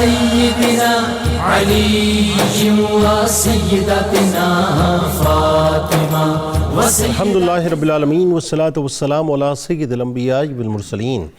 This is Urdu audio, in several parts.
سيدنا علي وسيدتنا فاطمة الحمد لله رب العالمين والصلاة والسلام على سيد الأنبياء والمرسلين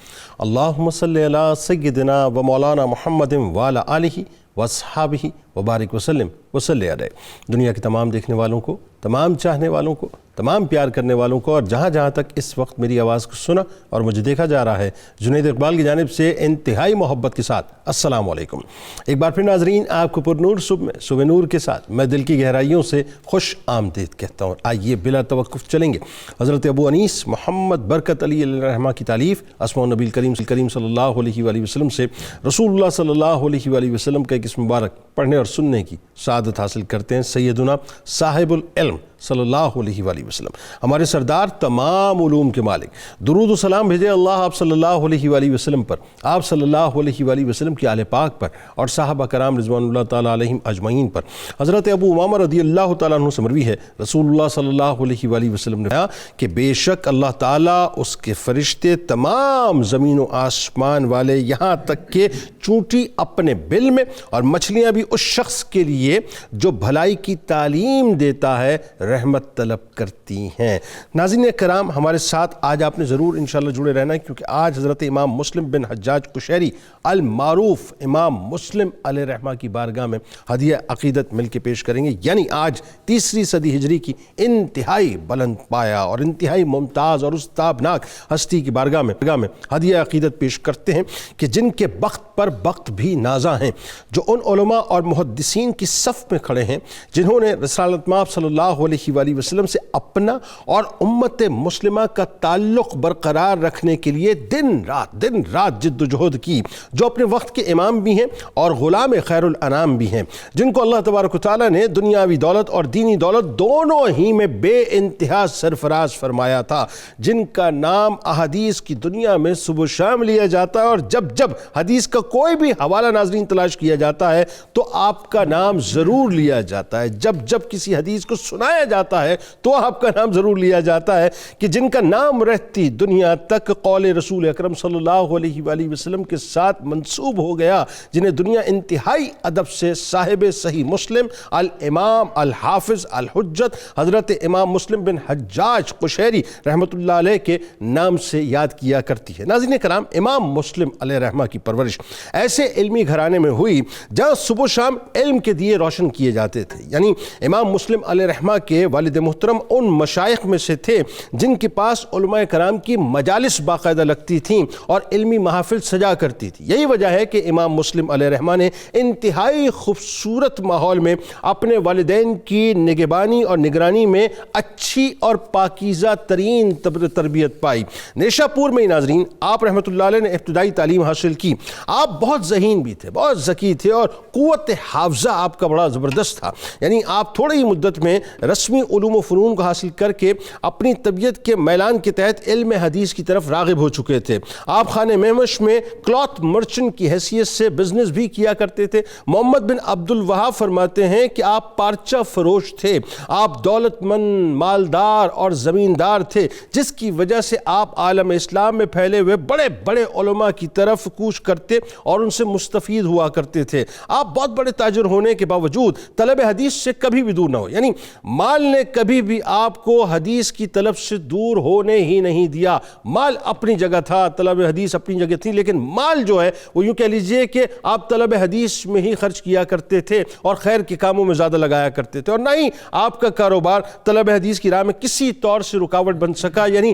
اللهم صل على سيدنا ومولانا محمد وعلى آله وصحابہ وبارک وسلم وصلی علیہ۔ دنیا کے تمام دیکھنے والوں کو، تمام چاہنے والوں کو، تمام پیار کرنے والوں کو، اور جہاں جہاں تک اس وقت میری آواز کو سنا اور مجھے دیکھا جا رہا ہے، جنید اقبال کی جانب سے انتہائی محبت کے ساتھ السلام علیکم۔ ایک بار پھر ناظرین، آپ کو پرنور صبح نور کے ساتھ میں دل کی گہرائیوں سے خوش آمدید کہتا ہوں۔ آئیے بلا توقف چلیں گے حضرت ابو انیس محمد برکت علی علیہ الرحمہ کی تالیف اسماء النبی کریم صلی اللہ علیہ وآلہ وسلم سے رسول اللہ صلی اللہ علیہ وآلہ وسلم کا ایک اسم مبارک پڑھنے اور سننے کی سعادت حاصل کرتے ہیں۔ سیدنا صاحب العلم صلی اللہ علیہ وآلہ وسلم، ہمارے سردار، تمام علوم کے مالک، درود و سلام بھیجے اللہ آپ صلی اللہ علیہ وآلہ وسلم پر، آپ صلی اللہ علیہ وآلہ وسلم کی آل پاک پر، اور صحابہ کرام رضوان اللہ تعالیٰ علیہم اجمعین پر۔ حضرت ابو امامہ رضی اللہ تعالیٰ عنہ سے مروی ہے، رسول اللہ صلی اللہ علیہ وآلہ وسلم نے کہا کہ بے شک اللہ تعالیٰ، اس کے فرشتے، تمام زمین و آسمان والے، یہاں تک کہ چونٹی اپنے بل میں، اور مچھلیاں بھی اس شخص کے لیے جو بھلائی کی تعلیم دیتا ہے، رحمت طلب کرتی ہیں۔ ناظرین کرام، ہمارے ساتھ آج آپ نے ضرور انشاءاللہ جڑے رہنا ہے، کیونکہ آج حضرت امام مسلم بن حجاج قشیری المعروف امام مسلم علیہ الرحمہ کی بارگاہ میں ہدیہ عقیدت مل کے پیش کریں گے۔ یعنی آج تیسری صدی ہجری کی انتہائی بلند پایا اور انتہائی ممتاز اور استابناک ہستی کی بارگاہ میں ہدیہ عقیدت پیش کرتے ہیں کہ جن کے بخت پر بخت بھی نازاں ہیں، جو ان علماء اور محدثین کی صف میں کھڑے ہیں جنہوں نے رسالت مآب صلی اللہ علیہ وآلہ وسلم سے اپنا اور امت مسلمہ کا تعلق برقرار رکھنے کے لیے دن رات جد و جہد کی، جو اپنے وقت کے امام بھی ہیں اور غلام خیر الانام بھی ہیں، جن کو اللہ تبارک و تعالیٰ نے دنیاوی دولت اور دینی دولت دونوں ہی میں بے انتہا سرفراز فرمایا تھا، جن کا نام احادیث کی دنیا میں صبح و شام لیا جاتا ہے، اور جب حدیث کا کوئی بھی حوالہ ناظرین تلاش کیا جاتا ہے تو آپ کا نام ضرور لیا جاتا ہے، جب کسی حدیث کو سنایا جاتا ہے تو آپ کا نام ضرور لیا جاتا ہے، کہ جن کا نام رہتی دنیا تک قول رسول اکرم صلی اللہ علیہ وآلہ وسلم کے ساتھ منسوب ہو گیا، جنہیں دنیا انتہائی ادب سے صاحب صحیح مسلم الامام الحافظ الحجت حضرت امام مسلم بن حجاج قشیری رحمۃ اللہ علیہ کے نام سے یاد کیا کرتی ہے۔ ناظرین کرام، امام مسلم علیہ الرحمہ کی پرورش ایسے علمی گھرانے میں ہوئی جہاں صبح و شام علم کے دیے روشن کیے جاتے تھے۔ یعنی امام مسلم علیہ الرحمہ کے والد محترم ان مشائخ میں سے تھے جن کے پاس علماء کرام کی مجالس باقاعدہ لگتی تھیں اور علمی محافل سجا کرتی تھی۔ یہی وجہ ہے کہ امام مسلم علیہ الرحمہ نے انتہائی خوبصورت ماحول میں اپنے والدین کی نگہبانی اور نگرانی میں اچھی اور پاکیزہ ترین تربیت پائی۔ نیشا پور میں ناظرین آپ رحمۃ اللہ علیہ نے ابتدائی تعلیم حاصل کی۔ آپ بہت ذہین بھی تھے، بہت ذکی تھے، اور قوت حافظہ آپ کا بڑا زبردست تھا۔ یعنی آپ تھوڑی ہی مدت میں رسمی علوم و فنون کو حاصل کر کے اپنی طبیعت کے میلان کے تحت علم حدیث کی طرف راغب ہو چکے تھے۔ آپ خانہ مہمش میں کلاتھ مرچنٹ کی حیثیت سے بزنس بھی کیا کرتے تھے۔ محمد بن عبد الوہاب فرماتے ہیں کہ آپ پارچہ فروش تھے، آپ دولت مند، مالدار اور زمیندار تھے، جس کی وجہ سے آپ عالم اسلام میں پھیلے ہوئے بڑے بڑے علماء کی طرف کوش کرتے اور ان سے مستفید ہوا کرتے تھے۔ آپ بہت بڑے تاجر ہونے کے باوجود طلب حدیث سے کبھی بھی دور نہ ہو، یعنی مال نے کبھی بھی آپ کو حدیث کی طلب سے دور ہونے ہی نہیں دیا۔ مال اپنی جگہ تھا، طلب حدیث اپنی جگہ تھی، لیکن مال جو ہے وہ یوں کہہ لیجئے کہ آپ طلب حدیث میں ہی خرچ کیا کرتے تھے اور خیر کے کاموں میں زیادہ لگایا کرتے تھے، اور نہ ہی آپ کا کاروبار طلب حدیث کی راہ میں کسی طور سے رکاوٹ بن سکا۔ یعنی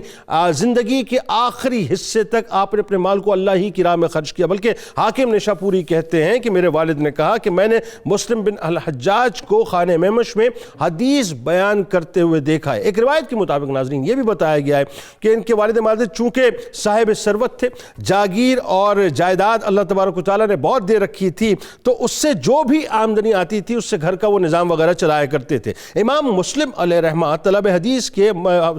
زندگی کے آخری حصے تک آپ نے اپنے مال کو اللہ ہی کی راہ میں خرچ کیا۔ بلکہ حاکم نیشا پوری کہتے ہیں کہ میرے والد نے کہا کہ میں نے مسلم بن الحجاج کو خانہ مہمش میں حدیث بیان کرتے ہوئے دیکھا ہے۔ ایک روایت کے مطابق ناظرین یہ بھی بتایا گیا ہے کہ ان کے والد ماجد چونکہ صاحب ثروت تھے، جاگیر اور جائیداد اللہ تبارک و تعالیٰ نے بہت دے رکھی تھی، تو اس سے جو بھی آمدنی آتی تھی اس سے گھر کا وہ نظام وغیرہ چلایا کرتے تھے۔ امام مسلم علیہ الرحمہ طلب حدیث کے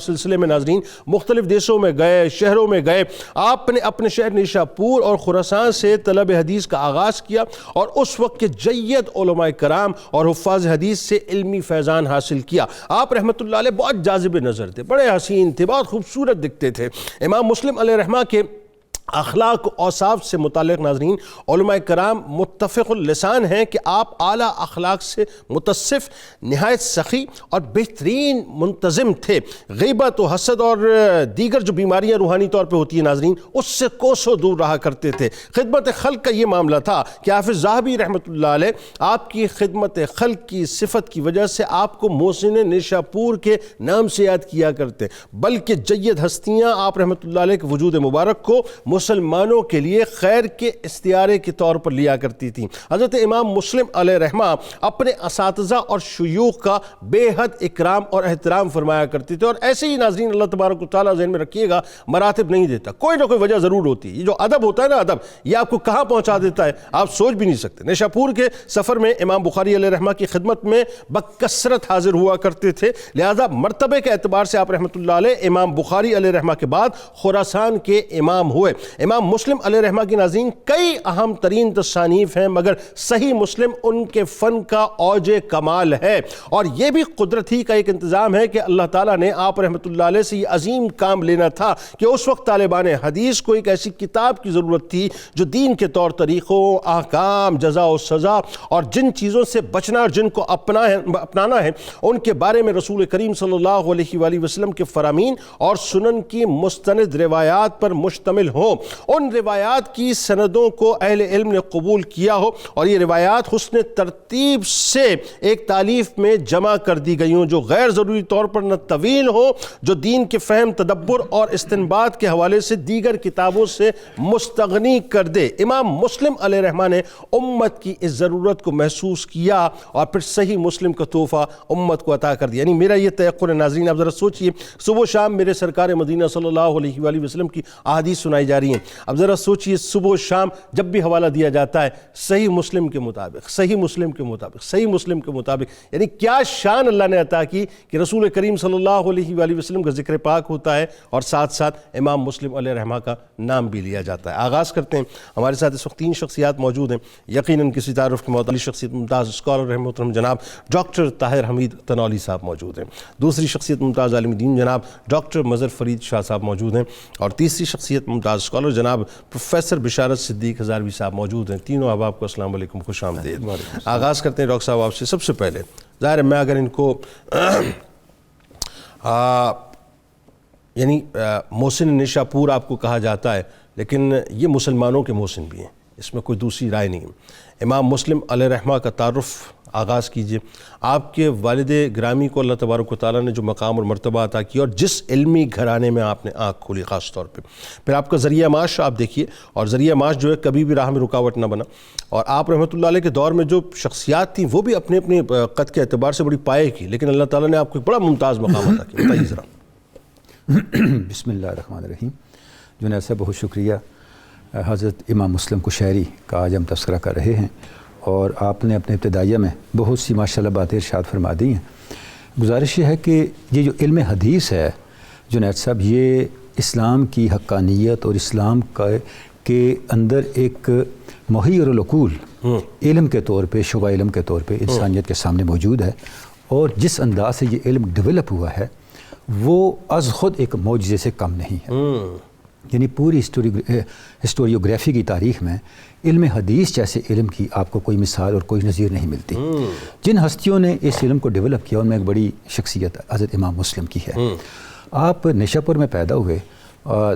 سلسلے میں ناظرین مختلف دیشوں میں گئے، شہروں میں گئے۔ آپ نے اپنے شہر نیشا پور اور خراسان سے طلب حدیث کا آغاز کیا، اور اس وقت کے جید علماء کرام اور حفاظ حدیث سے علمی فیضان حاصل کیا۔ آپ رحمۃ اللہ علیہ بہت جاذب نظر تھے، بڑے حسین تھے، بہت خوبصورت دکھتے تھے۔ امام مسلم علیہ الرحمہ کے اخلاق و اوصاف سے متعلق ناظرین علماء کرام متفق اللسان ہیں کہ آپ اعلیٰ اخلاق سے متصف، نہایت سخی اور بہترین منتظم تھے۔ غیبت و حسد اور دیگر جو بیماریاں روحانی طور پہ ہوتی ہیں ناظرین، اس سے کوسوں دور رہا کرتے تھے۔ خدمت خلق کا یہ معاملہ تھا کہ حافظ ذہبی رحمۃ اللہ علیہ آپ کی خدمت خلق کی صفت کی وجہ سے آپ کو محسن نیشاپور کے نام سے یاد کیا کرتے، بلکہ جید ہستیاں آپ رحمۃ اللہ علیہ کے وجود مبارک کو مسلمانوں کے لیے خیر کے استعارے کے طور پر لیا کرتی تھیں۔ حضرت امام مسلم علیہ رحمہ اپنے اساتذہ اور شیوخ کا بے حد اکرام اور احترام فرمایا کرتے تھے، اور ایسے ہی ناظرین اللہ تبارک و تعالیٰ ذہن میں رکھیے گا مراتب نہیں دیتا، کوئی نہ کوئی وجہ ضرور ہوتی ہے۔ یہ جو ادب ہوتا ہے نا، ادب یہ آپ کو کہاں پہنچا دیتا ہے آپ سوچ بھی نہیں سکتے۔ نیشاپور کے سفر میں امام بخاری علیہ رحمہ کی خدمت میں بکثرت حاضر ہوا کرتے تھے، لہذا مرتبے کے اعتبار سے آپ رحمۃ اللہ علیہ امام بخاری علیہ رحمہ کے بعد خراسان کے امام ہوئے۔ امام مسلم علیہ رحمہ کی ناظرین کئی اہم ترین تصانیف ہیں، مگر صحیح مسلم ان کے فن کا اوج کمال ہے، اور یہ بھی قدرت ہی کا ایک انتظام ہے کہ اللہ تعالیٰ نے آپ رحمۃ اللہ علیہ سے یہ عظیم کام لینا تھا کہ اس وقت طالبان حدیث کو ایک ایسی کتاب کی ضرورت تھی جو دین کے طور طریقوں، احکام، جزا و سزا اور جن چیزوں سے بچنا اور جن کو اپنانا ہے ان کے بارے میں رسول کریم صلی اللہ علیہ وآلہ وسلم کے فرامین اور سنن کی مستند روایات پر مشتمل ہو، ان روایات کی سندوں کو اہل علم نے قبول کیا ہو، اور یہ روایات حسن ترتیب سے ایک تالیف میں جمع کر دی گئی ہوں جو غیر ضروری طور پر نہ طویل ہو، جو دین کے فہم، تدبر اور استنباط کے حوالے سے دیگر کتابوں سے مستغنی کر دے۔ امام مسلم علیہ رحمہ نے امت کی اس ضرورت کو محسوس کیا اور پھر صحیح مسلم کا تحفہ امت کو عطا کر دیا۔ یعنی میرا یہ تیقن ہے ناظرین، آپ ذرا سوچئے، صبح و شام میرے سرکار مدینہ صلی اللہ علیہ وآلہ وسلم کی احادیث سنائی جا رہی ہیں، اب ذرا سوچئے صبح و شام جب بھی حوالہ دیا جاتا ہے صحیح مسلم کے مطابق، صحیح مسلم کے مطابق، صحیح مسلم کے مطابق، یعنی کیا شان اللہ نے عطا کی کہ رسول کریم صلی اللہ علیہ وآلہ وسلم کا ذکر پاک ہوتا ہے اور ساتھ ساتھ امام مسلم علیہ رحمہ کا نام بھی لیا جاتا ہے۔ آغاز کرتے ہیں، ہمارے ساتھ اس وقت 3 شخصیات موجود ہیں، یقیناً کسی تعارف کی معطلی شخصیت ممتاز اسکالر محترم جناب ڈاکٹر طاہر حمید تنولی صاحب موجود ہیں، دوسری شخصیت ممتاز عالم دین جناب ڈاکٹر مظہر فرید شاہ صاحب موجود ہیں، اور تیسری شخصیت ممتاز اسکالر جناب پروفیسر بشارت صدیق ہزاروی صاحب موجود ہیں۔ تینوں احباب کو السلام علیکم، خوش آمدید۔ آغاز کرتے ہیں ڈاکٹر صاحب آپ سے۔ سب سے پہلے ظاہر ہے میں اگر ان کو یعنی محسن نیشاپور آپ کو کہا جاتا ہے، لیکن یہ مسلمانوں کے محسن بھی ہیں، اس میں کوئی دوسری رائے نہیں ہے۔ امام مسلم علیہ رحمہ کا تعارف آغاز کیجئے۔ آپ کے والد گرامی کو اللہ تبارک و تعالیٰ نے جو مقام اور مرتبہ عطا کیا، اور جس علمی گھرانے میں آپ نے آنکھ کھولی خاص طور پہ، پھر آپ کا ذریعہ معاش آپ دیکھیے، اور ذریعہ معاش جو ہے کبھی بھی راہ میں رکاوٹ نہ بنا، اور آپ رحمۃ اللہ علیہ کے دور میں جو شخصیات تھیں وہ بھی اپنے اپنے قد کے اعتبار سے بڑی پائے کی، لیکن اللہ تعالیٰ نے آپ کو ایک بڑا ممتاز مقام عطا کیا۔ بتائیے ذرا۔ بسم اللہ الرحمن الرحیم۔ جنید صاحب بہت شکریہ، حضرت امام مسلم قشیری کا آج ہم تذکرہ کر رہے ہیں، اور آپ نے اپنے ابتدائیہ میں بہت سی ماشاءاللہ باتیں ارشاد فرما دی ہیں۔ گزارش یہ ہے کہ یہ جو علم حدیث ہے جنید صاحب، یہ اسلام کی حقانیت اور اسلام کے اندر ایک محیر العقول علم کے طور پہ، شعبہ علم کے طور پہ انسانیت کے سامنے موجود ہے، اور جس انداز سے یہ علم ڈیولپ ہوا ہے وہ از خود ایک معجزے سے کم نہیں ہے۔ یعنی پوری ہسٹوریوگرافی کی تاریخ میں علم حدیث جیسے علم کی آپ کو کوئی مثال اور کوئی نظیر نہیں ملتی۔ جن ہستیوں نے اس علم کو ڈیولپ کیا ان میں ایک بڑی شخصیت حضرت امام مسلم کی ہے۔ آپ نیشاپور میں پیدا ہوئے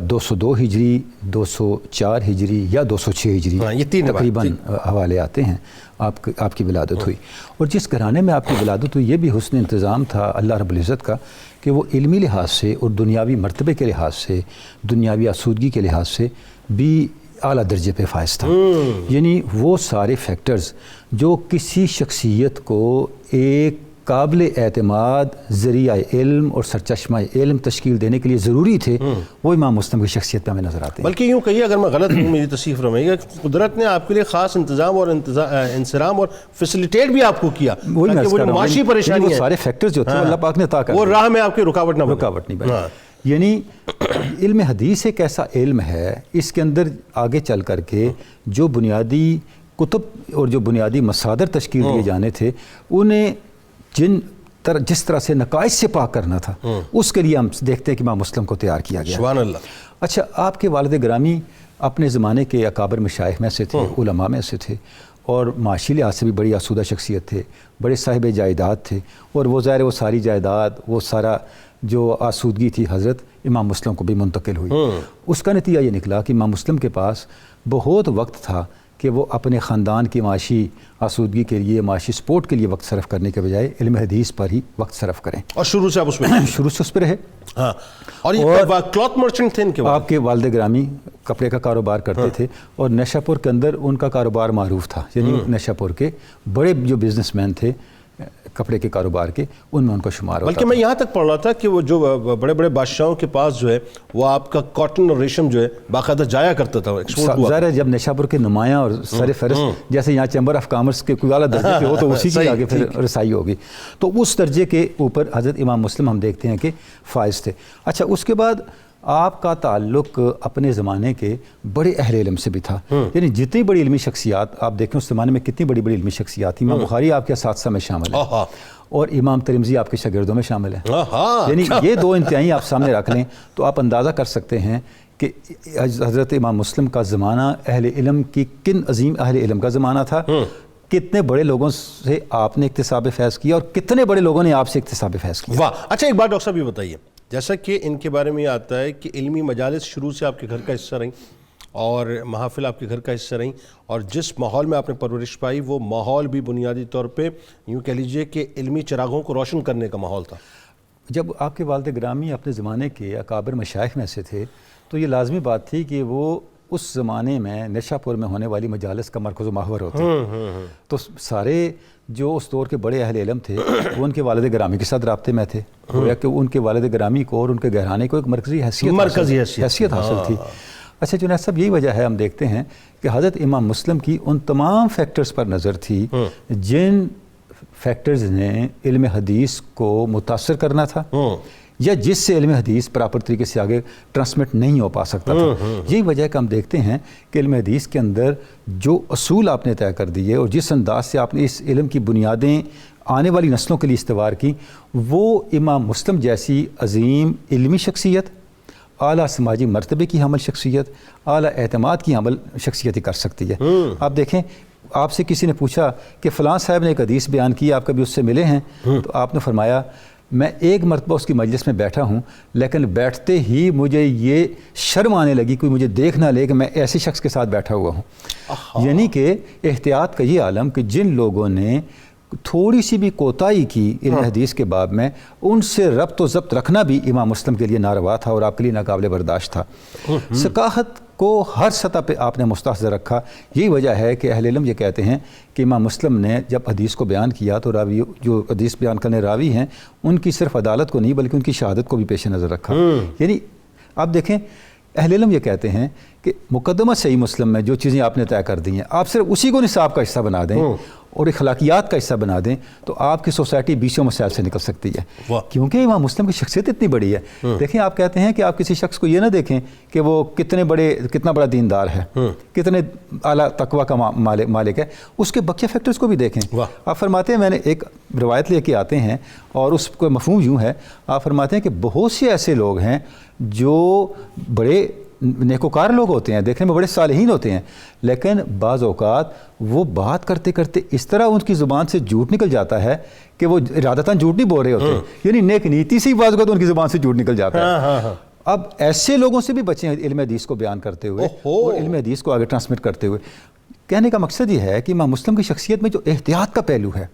202 ہجری، 204 ہجری یا 206 ہجری، تقریباً حوالے آتے ہیں آپ کی ولادت ہوئی، اور جس گھرانے میں آپ کی ولادت ہوئی یہ بھی حسن انتظام تھا اللہ رب العزت کا کہ وہ علمی لحاظ سے اور دنیاوی مرتبے کے لحاظ سے، دنیاوی آسودگی کے لحاظ سے بھی اعلیٰ درجے پہ فائز تھا۔ یعنی وہ سارے فیکٹرز جو کسی شخصیت کو ایک قابل اعتماد ذریعہ علم اور سرچشمہ علم تشکیل دینے کے لیے ضروری تھے، وہ امام مسلم کی شخصیت میں ہمیں نظر آتے ہیں۔ بلکہ یوں کہیے، اگر میں غلط ہوں میری تصحیح فرمائیے گا، قدرت نے آپ کے لیے خاص انتظام اور انصرام اور فیسیلیٹیٹ بھی آپ کو کیا، وہ جو معاشی پریشانی ہے، سارے فیکٹرز جو تھے اللہ پاک نے عطا کر وہ راہ میں آپ کی رکاوٹ نہیں بنی۔ یعنی علم حدیث ایک ایسا علم ہے، اس کے اندر آگے چل کر کے جو بنیادی کتب اور جو بنیادی مصادر تشکیل دیے جانے تھے، انہیں جس طرح سے نقائص سے پاک کرنا تھا، اس کے لیے ہم دیکھتے ہیں کہ امام مسلم کو تیار کیا گیا۔ سبحان اللہ۔ اچھا، آپ کے والد گرامی اپنے زمانے کے اکابر مشائخ میں سے تھے، علماء میں سے تھے، اور معاشی لحاظ سے بھی بڑی آسودہ شخصیت تھے، بڑے صاحب جائیداد تھے، اور وہ ظاہر وہ ساری جائیداد، وہ سارا جو آسودگی تھی حضرت امام مسلم کو بھی منتقل ہوئی۔ اس کا نتیجہ یہ نکلا کہ امام مسلم کے پاس بہت وقت تھا کہ وہ اپنے خاندان کی معاشی آسودگی کے لیے، معاشی سپورٹ کے لیے وقت صرف کرنے کے بجائے علم حدیث پر ہی وقت صرف کریں، اور شروع سے آپ اس میں شروع سے اس پہ رہے۔ ہاں، اور یہ کلاتھ مرچنٹ تھے ان کے بعد؟ آپ کے والد گرامی کپڑے کا کاروبار کرتے تھے، اور نیشا پور کے اندر ان کا کاروبار معروف تھا، یعنی نیشا پور کے بڑے جو بزنس مین تھے کپڑے کے کاروبار کے، ان میں ان کا شمار ہوتا بلکہ میں یہاں تک پڑھ رہا تھا کہ وہ جو بڑے بڑے بادشاہوں کے پاس جو ہے وہ آپ کا کاٹن اور ریشم جو ہے باقاعدہ جایا کرتا تھا، ایکسپورٹ ہوا۔ ظاہر ہے جب نیشاپور کے نمایاں اور سر فہرست جیسے یہاں چیمبر آف کامرس کے کوئی اعلیٰ درجے پہ ہو تو اسی کی آگے پھر رسائی ہوگی، تو اس درجے کے اوپر حضرت امام مسلم ہم دیکھتے ہیں کہ فائز تھے۔ اچھا، اس کے بعد آپ کا تعلق اپنے زمانے کے بڑے اہل علم سے بھی تھا، یعنی جتنی بڑی علمی شخصیات آپ دیکھیں اس زمانے میں کتنی بڑی بڑی علمی شخصیات تھیں۔ امام بخاری آپ کے اساتذہ میں شامل ہیں، اور امام ترمذی آپ کے شاگردوں میں شامل ہیں، یعنی یہ دو انتہائی آپ سامنے رکھ لیں تو آپ اندازہ کر سکتے ہیں کہ حضرت امام مسلم کا زمانہ اہل علم کی کن عظیم اہل علم کا زمانہ تھا، کتنے بڑے لوگوں سے آپ نے اکتساب فیض کیا، اور کتنے بڑے لوگوں نے آپ سے اکتساب فیض کیا۔ واہ! اچھا، ایک بات ڈاکٹر صاحب یہ بتائیے، جیسا کہ ان کے بارے میں یہ آتا ہے کہ علمی مجالس شروع سے آپ کے گھر کا حصہ رہیں، اور محافل آپ کے گھر کا حصہ رہیں، اور جس ماحول میں آپ نے پرورش پائی وہ ماحول بھی بنیادی طور پہ یوں کہہ لیجئے کہ علمی چراغوں کو روشن کرنے کا ماحول تھا۔ جب آپ کے والد گرامی اپنے زمانے کے اکابر مشائخ میں سے تھے تو یہ لازمی بات تھی کہ وہ اس زمانے میں نیشا پور میں ہونے والی مجالس کا مرکز و محور ہوتے، تو سارے جو اس دور کے بڑے اہل علم تھے وہ ان کے والد گرامی کے ساتھ رابطے میں تھے، گویا کہ ان کے والد گرامی کو اور ان کے گھرانے کو ایک مرکزی حیثیت حاصل تھی۔ اچھا جنید صاحب، یہی وجہ ہے ہم دیکھتے ہیں کہ حضرت امام مسلم کی ان تمام فیکٹرز پر نظر تھی جن فیکٹرز نے علم حدیث کو متاثر کرنا تھا، یا جس سے علم حدیث پراپر طریقے سے آگے ٹرانسمٹ نہیں ہو پا سکتا تھا۔ یہی وجہ ہے کہ ہم دیکھتے ہیں کہ علم حدیث کے اندر جو اصول آپ نے طے کر دیے اور جس انداز سے آپ نے اس علم کی بنیادیں آنے والی نسلوں کے لیے استوار کی، وہ امام مسلم جیسی عظیم علمی شخصیت، اعلیٰ سماجی مرتبے کی حامل شخصیت، اعلیٰ اعتماد کی حامل شخصیت ہی کر سکتی ہے۔ آپ دیکھیں، آپ سے کسی نے پوچھا کہ فلاں صاحب نے ایک حدیث بیان کی، آپ کبھی اس سے ملے ہیں؟ تو آپ نے فرمایا میں ایک مرتبہ اس کی مجلس میں بیٹھا ہوں، لیکن بیٹھتے ہی مجھے یہ شرم آنے لگی کوئی مجھے دیکھ نہ لے کہ میں ایسے شخص کے ساتھ بیٹھا ہوا ہوں۔ یعنی کہ احتیاط کا یہ عالم کہ جن لوگوں نے تھوڑی سی بھی کوتاہی کی علم حدیث کے باب میں، ان سے ربط و ضبط رکھنا بھی امام مسلم کے لیے ناروا تھا اور آپ کے لیے ناقابل برداشت تھا۔ ثقافت کو ہر سطح پہ آپ نے مستحضر رکھا۔ یہی وجہ ہے کہ اہل علم یہ کہتے ہیں کہ امام مسلم نے جب حدیث کو بیان کیا تو راوی جو حدیث بیان کرنے راوی ہیں ان کی صرف عدالت کو نہیں بلکہ ان کی شہادت کو بھی پیش نظر رکھا۔ یعنی آپ دیکھیں، اہل علم یہ کہتے ہیں کہ مقدمہ صحیح مسلم میں جو چیزیں آپ نے طے کر دی ہیں، آپ صرف اسی کو نصاب کا حصہ بنا دیں اور اخلاقیات کا حصہ بنا دیں تو آپ کی سوسائٹی بیسوں مسائل سے نکل سکتی ہے، کیونکہ امام مسلم کی شخصیت اتنی بڑی ہے۔ دیکھیں، آپ کہتے ہیں کہ آپ کسی شخص کو یہ نہ دیکھیں کہ وہ کتنا بڑا دیندار ہے، کتنے اعلیٰ تقوی کا مالک ہے، اس کے بقیہ فیکٹرز کو بھی دیکھیں۔ آپ فرماتے ہیں، میں نے ایک روایت لے کے آتے ہیں اور اس کو مفہوم یوں ہے، آپ فرماتے ہیں کہ بہت سے ایسے لوگ ہیں جو بڑے نیکوکار لوگ ہوتے ہیں، دیکھنے میں بڑے صالحین ہوتے ہیں، لیکن بعض اوقات وہ بات کرتے کرتے اس طرح ان کی زبان سے جھوٹ نکل جاتا ہے کہ وہ ارادتاً جھوٹ نہیں بول رہے ہوتے، یعنی نیک نیتی سے ہی بعض اوقات ان کی زبان سے جھوٹ نکل جاتا ہے۔ اب ایسے لوگوں سے بھی بچیں علم حدیث کو بیان کرتے ہوئے اور علم حدیث کو آگے ٹرانسمٹ کرتے ہوئے۔ کہنے کا مقصد یہ ہے کہ امام مسلم کی شخصیت میں جو احتیاط کا پہلو ہے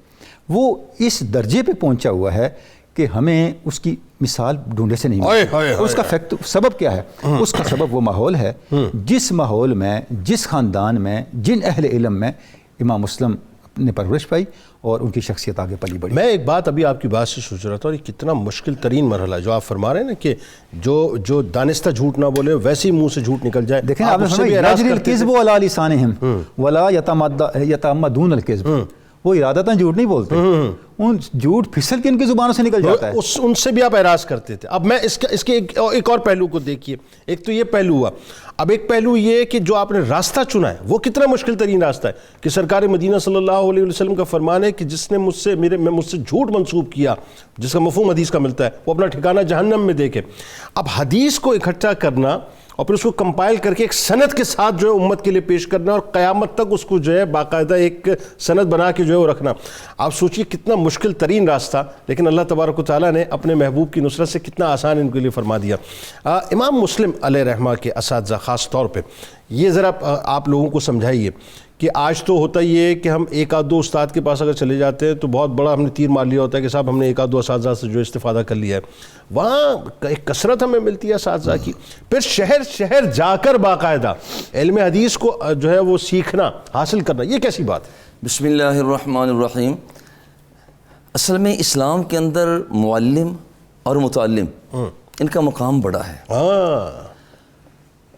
وہ اس درجے پہ پہنچا ہوا ہے کہ ہمیں اس کی مثال ڈھونڈے سے نہیں ملتی۔ اس کا سبب کیا ہے؟ اس کا سبب وہ ماحول ہے جس ماحول میں، جس خاندان میں، جن اہل علم میں امام مسلم نے پرورش پائی اور ان کی شخصیت آگے پلی بڑھی۔ میں ایک بات ابھی آپ کی بات سے سوچ رہا تھا، اور یہ کتنا مشکل ترین مرحلہ ہے جو آپ فرما رہے ہیں نا کہ جو دانستہ جھوٹ نہ بولے ویسے ہی منہ سے جھوٹ نکل جائے۔ دیکھیں، آپ نے فرمایا یجری الکذب علی لسانہم ولا یتعمدون الکذب، وہ ارادتاً جھوٹ نہیں بولتے، ان جھوٹ پھسل کے ان کی زبانوں سے نکل جاتا ہے. ان سے بھی آپ اعراض کرتے تھے. اب میں اس کے ایک اور پہلو کو دیکھیے. ایک تو یہ پہلو ہوا, اب ایک پہلو یہ کہ جو آپ نے راستہ چنا ہے وہ کتنا مشکل ترین راستہ ہے کہ سرکار مدینہ صلی اللہ علیہ وسلم کا فرمان ہے کہ جس نے مجھ سے جھوٹ منسوب کیا, جس کا مفہوم حدیث کا ملتا ہے, وہ اپنا ٹھکانہ جہنم میں دیکھے. اب حدیث کو اکٹھا کرنا اور پھر اس کو کمپائل کر کے ایک سند کے ساتھ جو ہے امت کے لیے پیش کرنا اور قیامت تک اس کو جو ہے باقاعدہ ایک سند بنا کے جو ہے وہ رکھنا, آپ سوچئے کتنا مشکل ترین راستہ, لیکن اللہ تبارک و تعالیٰ نے اپنے محبوب کی نصرت سے کتنا آسان ان کے لیے فرما دیا. امام مسلم علیہ رحمہ کے اساتذہ خاص طور پہ یہ ذرا آپ لوگوں کو سمجھائیے کہ آج تو ہوتا یہ ہے کہ ہم ایک آدھ دو استاد کے پاس اگر چلے جاتے ہیں تو بہت بڑا ہم نے تیر مار لیا ہوتا ہے کہ صاحب ہم نے ایک آدھ دو اساتذہ سے جو استفادہ کر لیا ہے. وہاں ایک کثرت ہمیں ملتی ہے اساتذہ کی, پھر شہر شہر جا کر باقاعدہ علم حدیث کو جو ہے وہ سیکھنا حاصل کرنا, یہ کیسی بات ہے؟ بسم اللہ الرحمن الرحیم. اصل میں اسلام کے اندر معلم اور متعلم ان کا مقام بڑا ہے.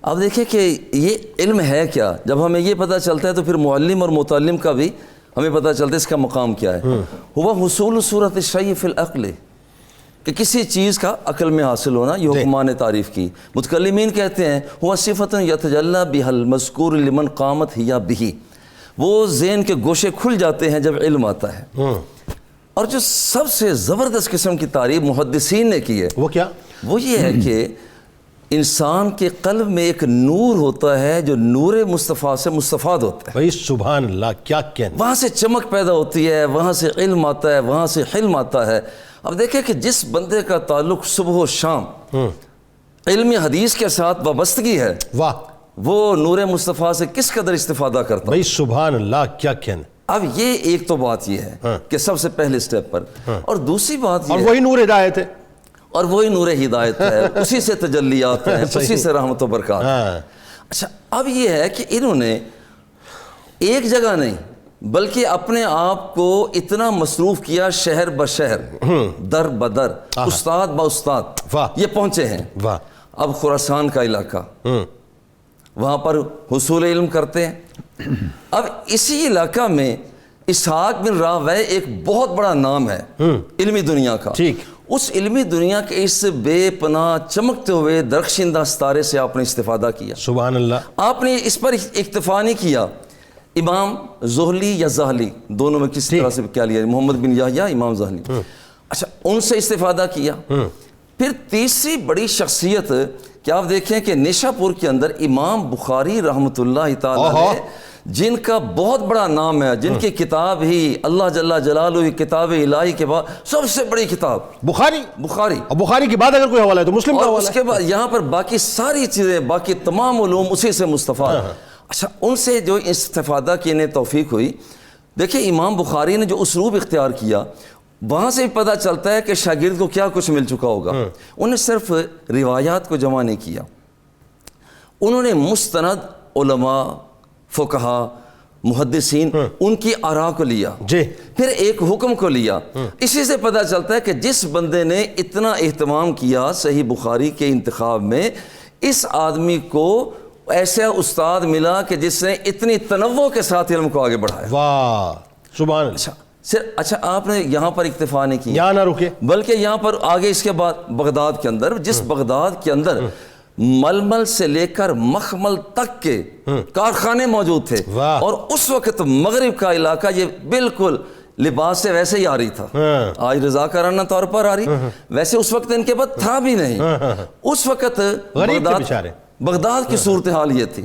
آپ دیکھیں کہ یہ علم ہے کیا, جب ہمیں یہ پتہ چلتا ہے تو پھر معلم اور متعلم کا بھی ہمیں پتہ چلتا ہے اس کا مقام کیا ہے. ہوا حصول صورت الشیء فی العقل, کہ کسی چیز کا عقل میں حاصل ہونا, یہ حکمان تعریف کی. متکلمین کہتے ہیں ہوا صفت یتجلی بها المذکور لمن قامت ہی بہ, وہ ذہن کے گوشے کھل جاتے ہیں جب علم آتا ہے. اور جو سب سے زبردست قسم کی تعریف محدثین نے کی ہے وہ کیا؟ وہ یہ ہے کہ انسان کے قلب میں ایک نور ہوتا ہے جو نور مصطفیٰ سے مستفاد ہوتا ہے. بھائی سبحان اللہ, کیا کہنا. وہاں سے چمک پیدا ہوتی ہے, وہاں سے علم آتا ہے, وہاں سے حلم آتا ہے. اب دیکھیں کہ جس بندے کا تعلق صبح و شام علم حدیث کے ساتھ وابستگی ہے, واہ, وہ نور مصطفیٰ سے کس قدر استفادہ کرتا ہے. بھائی سبحان اللہ, کیا کہنا. اب یہ ایک تو بات یہ ہے کہ سب سے پہلے سٹیپ پر, اور دوسری بات یہ اور وہی نور ہدایت ہے, اور وہی نور ہدایت ہے, اسی سے تجلیات ہیں, اسی سے رحمت و برکات. اچھا, اب یہ ہے کہ انہوں نے ایک جگہ نہیں بلکہ اپنے آپ کو اتنا مصروف کیا, شہر بشہر, در بدر, استاد با استاد یہ پہنچے ہیں. اب خراسان کا علاقہ, وہاں پر حصول علم کرتے ہیں. اب اسی علاقہ میں اسحاق بن راہویہ ایک بہت بڑا نام ہے علمی دنیا کا. اس علمی دنیا کے اس بے پناہ چمکتے ہوئے درخشندہ ستارے سے آپ نے استفادہ کیا. سبحان اللہ. آپ نے اس پر اکتفا نہیں کیا. امام زہلی یا زہلی, دونوں میں کس طرح سے کیا لیا, محمد بن یحییٰ, امام زہلی. اچھا, ان سے استفادہ کیا. پھر تیسری بڑی شخصیت کہ آپ دیکھیں کہ نیشا پور کے اندر امام بخاری رحمۃ اللہ تعالی جن کا بہت بڑا نام ہے, جن کی کتاب ہی اللہ جل جلالہ کتاب الہی کے بعد سب سے بڑی کتاب بخاری. اور بخاری کے بعد اگر کوئی حوالہ ہے تو مسلم کا حوالہ ہے. اس کے بعد یہاں پر باقی ساری چیزیں, باقی تمام علوم اسی سے مستفاد. اچھا, ان سے جو استفادہ کی انہیں توفیق ہوئی. دیکھیں امام بخاری نے جو اسلوب اختیار کیا, وہاں سے بھی پتہ چلتا ہے کہ شاگرد کو کیا کچھ مل چکا ہوگا. انہیں صرف روایات کو جمع نہیں کیا, انہوں نے مستند علماء, فقہا, محدثین, ان کی آراء کو لیا, پھر ایک حکم کو لیا. اسی سے پتہ چلتا ہے کہ جس بندے نے اتنا اہتمام کیا صحیح بخاری کے انتخاب میں, اس آدمی کو ایسا استاد ملا کہ جس نے اتنی تنوع کے ساتھ علم کو آگے بڑھایا. واہ سبحان اللہ. اچھا, آپ نے یہاں پر اکتفا نہیں کی, یہاں نہ رکے, بلکہ یہاں پر آگے اس کے بعد بغداد کے اندر, جس بغداد کے اندر ململ سے لے کر مخمل تک کے کارخانے موجود تھے, اور اس وقت مغرب کا علاقہ یہ بالکل لباس سے ویسے ہی آ رہی تھا. آج رضاکارانہ طور پر آ رہی, ویسے اس وقت ان کے بعد تھا بھی نہیں. اس وقت بغداد کی صورتحال یہ تھی,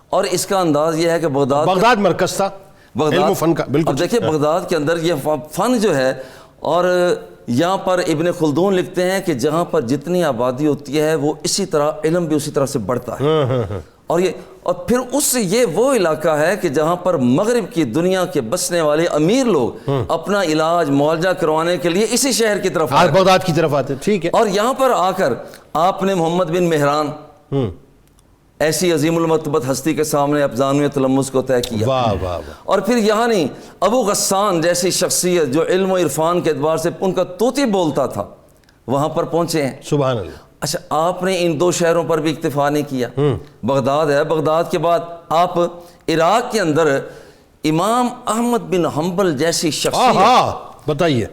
اور اس کا انداز یہ ہے کہ بغداد مرکز تھا علم و فن کا. اب دیکھیں بغداد کے اندر یہ فن جو ہے, اور یہاں پر ابن خلدون لکھتے ہیں کہ جہاں پر جتنی آبادی ہوتی ہے وہ اسی طرح علم بھی اسی طرح سے بڑھتا ہے. اور پھر اس سے یہ وہ علاقہ ہے کہ جہاں پر مغرب کی دنیا کے بسنے والے امیر لوگ اپنا علاج معالجہ کروانے کے لیے اسی شہر کی طرف آتے, بغداد کی طرف آتے. ٹھیک ہے. اور یہاں پر آ کر آپ نے محمد بن مہران ایسی عظیم المرتبت ہستی کے سامنے افزانوی تلمس کو طے کیا. اور پھر یہاں نہیں, ابو غسان جیسی شخصیت جو علم و عرفان کے اعتبار سے ان کا طوطی بولتا تھا, وہاں پر پہنچے ہیں. سبحان اللہ. اچھا, آپ نے ان دو شہروں پر بھی اکتفا نہیں کیا. بغداد ہے, بغداد کے بعد آپ عراق کے اندر امام احمد بن حنبل جیسی شخصیت, بتائیے,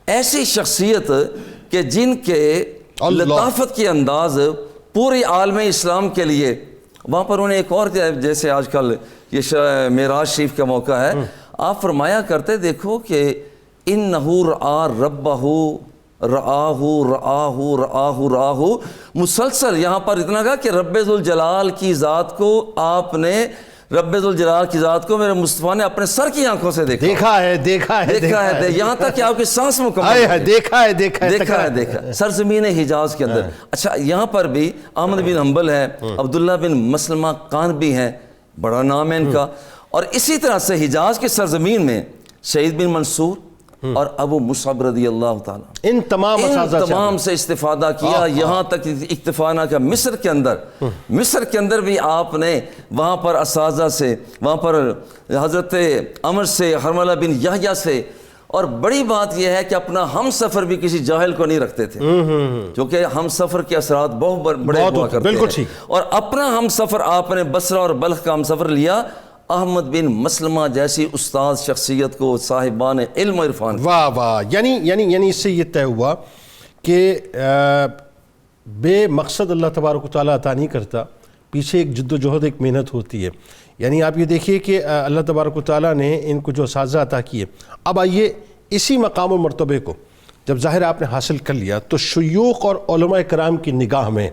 ایسی شخصیت کہ جن کے لطافت کے انداز پورے عالم اسلام کے لیے، وہاں پر انہیں ایک اور جیسے آج کل یہ معراج شریف کا موقع ہے، آپ فرمایا کرتے دیکھو کہ انہو رآ ربہ رآہ مسلسل یہاں پر اتنا کہا کہ رب ذوالجلال کی ذات کو آپ نے، رب ذوالجلال کی ذات کو میرے مصطفیٰ نے اپنے سر کی آنکھوں سے دیکھا ہے یہاں تک کہ آپ کی سانس مکمل ہے، دیکھا ہے سرزمین حجاز کے اندر۔ اچھا یہاں پر بھی احمد بن حنبل ہے، عبداللہ بن مسلمہ قانبی ہیں، بڑا نام ہے ان کا، اور اسی طرح سے حجاز کی سرزمین میں شہید بن منصور اور ابو مصعب رضی اللہ تعالیٰ ان تمام سے استفادہ کیا، یہاں تک اکتفا نہ کہ مصر کے اندر بھی آپ نے وہاں پر اساتذہ سے، وہاں پر حضرت عمر سے، حرملہ بن یحییٰ سے، اور بڑی بات یہ ہے کہ اپنا ہم سفر بھی کسی جاہل کو نہیں رکھتے تھے، کیونکہ ہم سفر کے اثرات بہت بڑے ہوا کرتے ہیں، اور اپنا ہم سفر آپ نے بصرہ اور بلخ کا ہم سفر لیا احمد بن مسلمہ جیسی استاد شخصیت کو، صاحبان علم و عرفان۔ واہ واہ، یعنی اس سے یہ طے ہوا کہ بے مقصد اللہ تبارک و تعالیٰ عطا نہیں کرتا، پیچھے ایک جد و جہد، ایک محنت ہوتی ہے۔ یعنی آپ یہ دیکھیے کہ اللہ تبارک و تعالیٰ نے ان کو جو اساتذہ عطا کیے، اب آئیے اسی مقام و مرتبے کو جب ظاہر آپ نے حاصل کر لیا تو شیوخ اور علماء کرام کی نگاہ میں